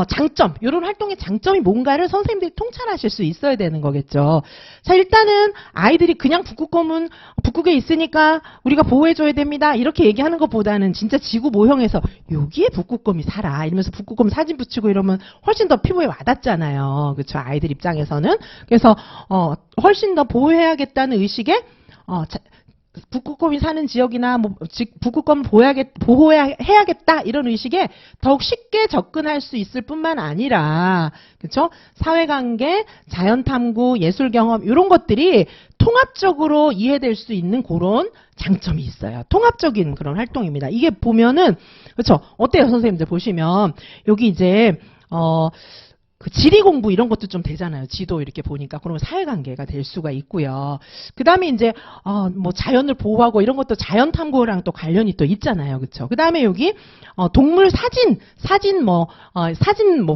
장점, 이런 활동의 장점이 뭔가를 선생님들이 통찰하실 수 있어야 되는 거겠죠. 자, 일단은 아이들이 그냥 북극에 있으니까 우리가 보호해줘야 됩니다, 이렇게 얘기하는 것보다는 진짜 지구 모형에서 여기에 북극곰이 살아 이러면서 북극곰 사진 붙이고 이러면 훨씬 더 피부에 와닿잖아요. 그렇죠? 아이들 입장에서는. 그래서 훨씬 더 보호해야겠다는 의식에 북극곰이 사는 지역이나 북극곰을 보호해야겠다 이런 의식에 더욱 쉽게 접근할 수 있을 뿐만 아니라, 그렇죠? 사회관계, 자연탐구, 예술경험 이런 것들이 통합적으로 이해될 수 있는 그런 장점이 있어요. 통합적인 그런 활동입니다. 이게 보면은, 그렇죠? 어때요, 선생님들 보시면 여기 이제 그 지리 공부 이런 것도 좀 되잖아요. 지도 이렇게 보니까. 그러면 사회관계가 될 수가 있고요. 그 다음에 이제, 뭐 자연을 보호하고 이런 것도 자연 탐구랑 또 관련이 또 있잖아요. 그쵸? 그 다음에 여기, 동물 사진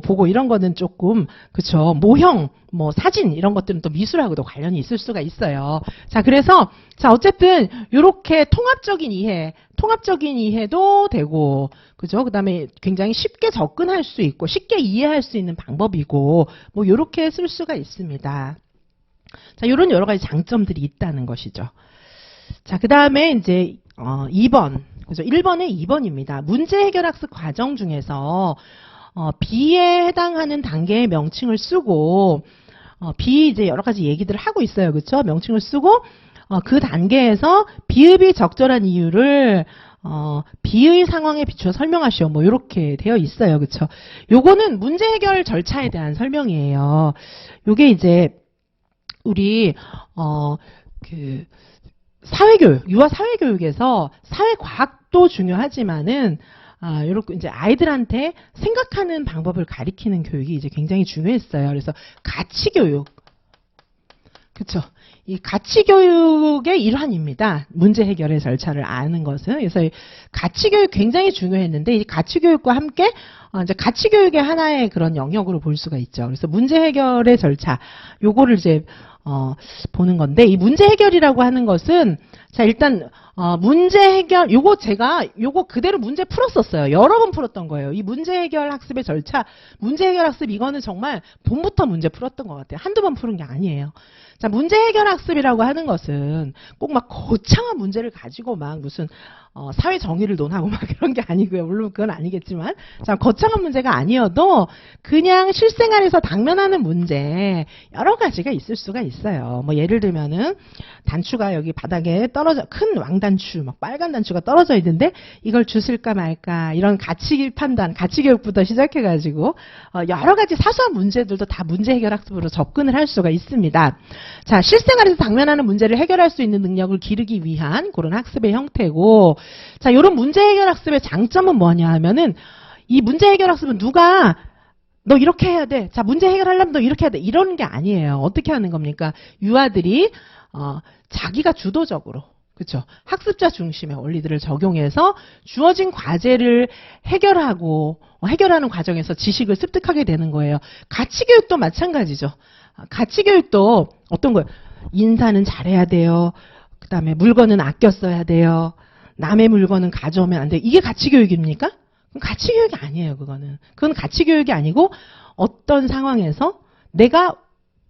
보고 이런 거는 조금, 그쵸? 모형, 사진 이런 것들은 또 미술하고도 관련이 있을 수가 있어요. 자, 그래서, 자, 어쨌든, 요렇게 통합적인 이해도 되고, 그죠? 그 다음에 굉장히 쉽게 접근할 수 있고, 쉽게 이해할 수 있는 방법이고, 요렇게 쓸 수가 있습니다. 자, 요런 여러 가지 장점들이 있다는 것이죠. 자, 그 다음에 이제, 2번. 그죠? 1번에 2번입니다. 문제 해결 학습 과정 중에서, B에 해당하는 단계의 명칭을 쓰고, B 이제 여러 가지 얘기들을 하고 있어요. 그쵸? 명칭을 쓰고, 그 단계에서 비읍이 적절한 이유를 B의 상황에 비추어 설명하시오. 요렇게 되어 있어요. 그쵸? 요거는 문제 해결 절차에 대한 설명이에요. 요게 이제 우리 사회교육, 유아 사회교육에서 사회과학도 중요하지만은 요렇게 이제 아이들한테 생각하는 방법을 가리키는 교육이 이제 굉장히 중요했어요. 그래서 가치교육. 그쵸? 이 가치교육의 일환입니다. 문제 해결의 절차를 아는 것은. 그래서 가치교육 굉장히 중요했는데, 이 가치교육과 함께, 이제 가치교육의 하나의 그런 영역으로 볼 수가 있죠. 그래서 문제 해결의 절차, 요거를 이제, 보는 건데, 이 문제 해결이라고 하는 것은 자, 일단 문제 해결 요거 그대로 문제 풀었었어요. 여러 번 풀었던 거예요. 이 문제 해결 학습의 절차, 문제 해결 학습 이거는 정말 봄부터 문제 풀었던 것 같아요. 한두 번 푸는 게 아니에요. 자, 문제 해결 학습이라고 하는 것은 꼭 막 거창한 문제를 가지고 막 무슨 사회 정의를 논하고 막 그런 게 아니고요. 물론 그건 아니겠지만, 자, 거창한 문제가 아니어도 그냥 실생활에서 당면하는 문제 여러 가지가 있을 수가 있어요. 뭐 예를 들면은 단추가 여기 바닥에 떨어져, 큰 왕단추, 막 빨간 단추가 떨어져 있는데 이걸 주실까 말까, 이런 가치 판단, 가치 교육부터 시작해가지고 여러 가지 사소한 문제들도 다 문제 해결 학습으로 접근을 할 수가 있습니다. 자, 실생활에서 당면하는 문제를 해결할 수 있는 능력을 기르기 위한 그런 학습의 형태고, 자, 이런 문제 해결 학습의 장점은 뭐냐 하면은, 이 문제 해결 학습은 누가 너 이렇게 해야 돼. 자, 문제 해결하려면 너 이렇게 해야 돼. 이러는 게 아니에요. 어떻게 하는 겁니까? 유아들이 자기가 주도적으로, 그렇죠? 학습자 중심의 원리들을 적용해서 주어진 과제를 해결하는 과정에서 지식을 습득하게 되는 거예요. 가치교육도 마찬가지죠. 가치교육도 어떤 거예요? 인사는 잘해야 돼요. 그 다음에 물건은 아껴 써야 돼요. 남의 물건은 가져오면 안 돼요. 이게 가치교육입니까? 그건 가치교육이 아니에요, 그거는. 그건 가치교육이 아니고 어떤 상황에서 내가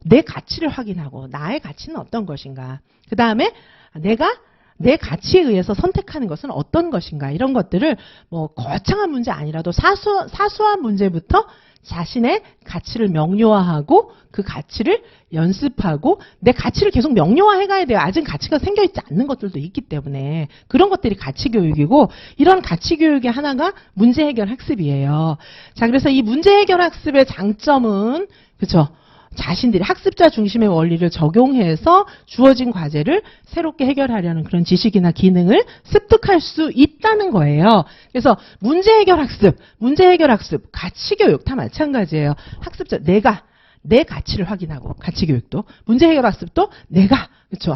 내 가치를 확인하고 나의 가치는 어떤 것인가. 그 다음에 내가 내 가치에 의해서 선택하는 것은 어떤 것인가. 이런 것들을 뭐 거창한 문제 아니라도 사소한 문제부터 자신의 가치를 명료화하고 그 가치를 연습하고 내 가치를 계속 명료화해 가야 돼요. 아직 가치가 생겨있지 않는 것들도 있기 때문에 그런 것들이 가치교육이고, 이런 가치교육의 하나가 문제 해결 학습이에요. 자, 그래서 이 문제 해결 학습의 장점은, 그렇죠? 자신들이 학습자 중심의 원리를 적용해서 주어진 과제를 새롭게 해결하려는 그런 지식이나 기능을 습득할 수 있다는 거예요. 그래서 문제 해결 학습, 가치교육 다 마찬가지예요. 학습자, 내가 내 가치를 확인하고, 가치교육도, 문제 해결 학습도 내가, 그렇죠?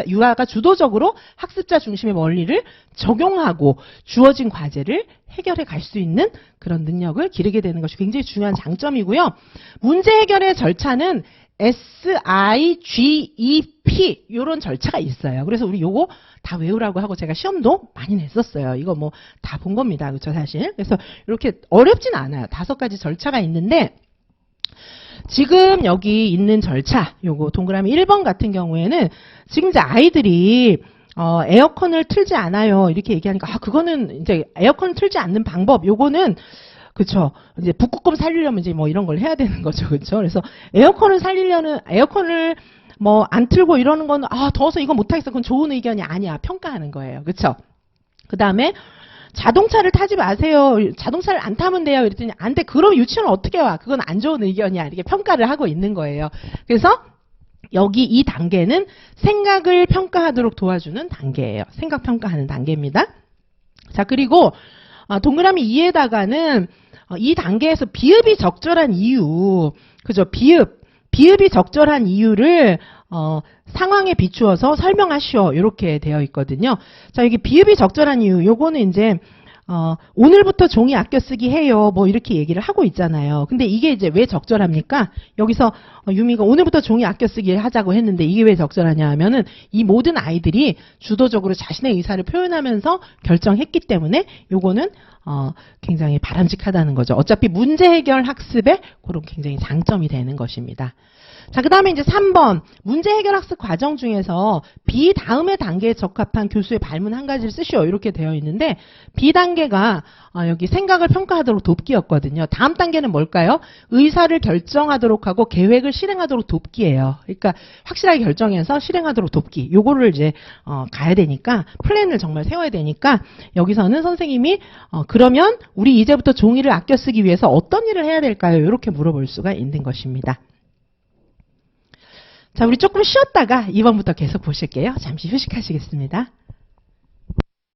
유아가 주도적으로 학습자 중심의 원리를 적용하고 주어진 과제를 해결해 갈 수 있는 그런 능력을 기르게 되는 것이 굉장히 중요한 장점이고요. 문제 해결의 절차는 SIGEP 이런 절차가 있어요. 그래서 우리 요거 다 외우라고 하고 제가 시험도 많이 냈었어요. 이거 뭐 다 본 겁니다. 그렇죠, 사실. 그래서 이렇게 어렵진 않아요. 5가지 절차가 있는데, 지금 여기 있는 절차, 요거 동그라미 1번 같은 경우에는 지금 이제 아이들이 에어컨을 틀지 않아요. 이렇게 얘기하니까, 그거는 이제 에어컨을 틀지 않는 방법, 요거는, 그쵸. 이제 북극곰 살리려면 이제 뭐 이런 걸 해야 되는 거죠. 그쵸. 그래서 에어컨을 뭐 안 틀고 이러는 건, 더워서 이거 못하겠어. 그건 좋은 의견이 아니야. 평가하는 거예요. 그쵸. 그 다음에, 자동차를 타지 마세요. 자동차를 안 타면 돼요. 이랬더니 안 돼. 그럼 유치원 어떻게 와? 그건 안 좋은 의견이야. 이렇게 평가를 하고 있는 거예요. 그래서 여기 이 단계는 생각을 평가하도록 도와주는 단계예요. 생각 평가하는 단계입니다. 자, 그리고 동그라미 2에다가는 이 단계에서 비읍이 적절한 이유, 그죠? 비읍이 적절한 이유를 상황에 비추어서 설명하시오. 이렇게 되어 있거든요. 자, 여기 비읍이 적절한 이유, 요거는 이제 오늘부터 종이 아껴 쓰기 해요. 뭐 이렇게 얘기를 하고 있잖아요. 근데 이게 이제 왜 적절합니까? 여기서 유미가 오늘부터 종이 아껴 쓰기 하자고 했는데 이게 왜 적절하냐 하면은 이 모든 아이들이 주도적으로 자신의 의사를 표현하면서 결정했기 때문에 요거는 굉장히 바람직하다는 거죠. 어차피 문제 해결 학습에 그런 굉장히 장점이 되는 것입니다. 자, 그 다음에 이제 3번. 문제 해결 학습 과정 중에서 B 다음의 단계에 적합한 교수의 발문 한 가지를 쓰시오. 이렇게 되어 있는데, B 단계가 여기 생각을 평가하도록 돕기였거든요. 다음 단계는 뭘까요? 의사를 결정하도록 하고 계획을 실행하도록 돕기예요. 그러니까 확실하게 결정해서 실행하도록 돕기. 요거를 이제 가야 되니까, 플랜을 정말 세워야 되니까, 여기서는 선생님이 그러면 우리 이제부터 종이를 아껴 쓰기 위해서 어떤 일을 해야 될까요? 이렇게 물어볼 수가 있는 것입니다. 자, 우리 조금 쉬었다가 2번부터 계속 보실게요. 잠시 휴식하시겠습니다.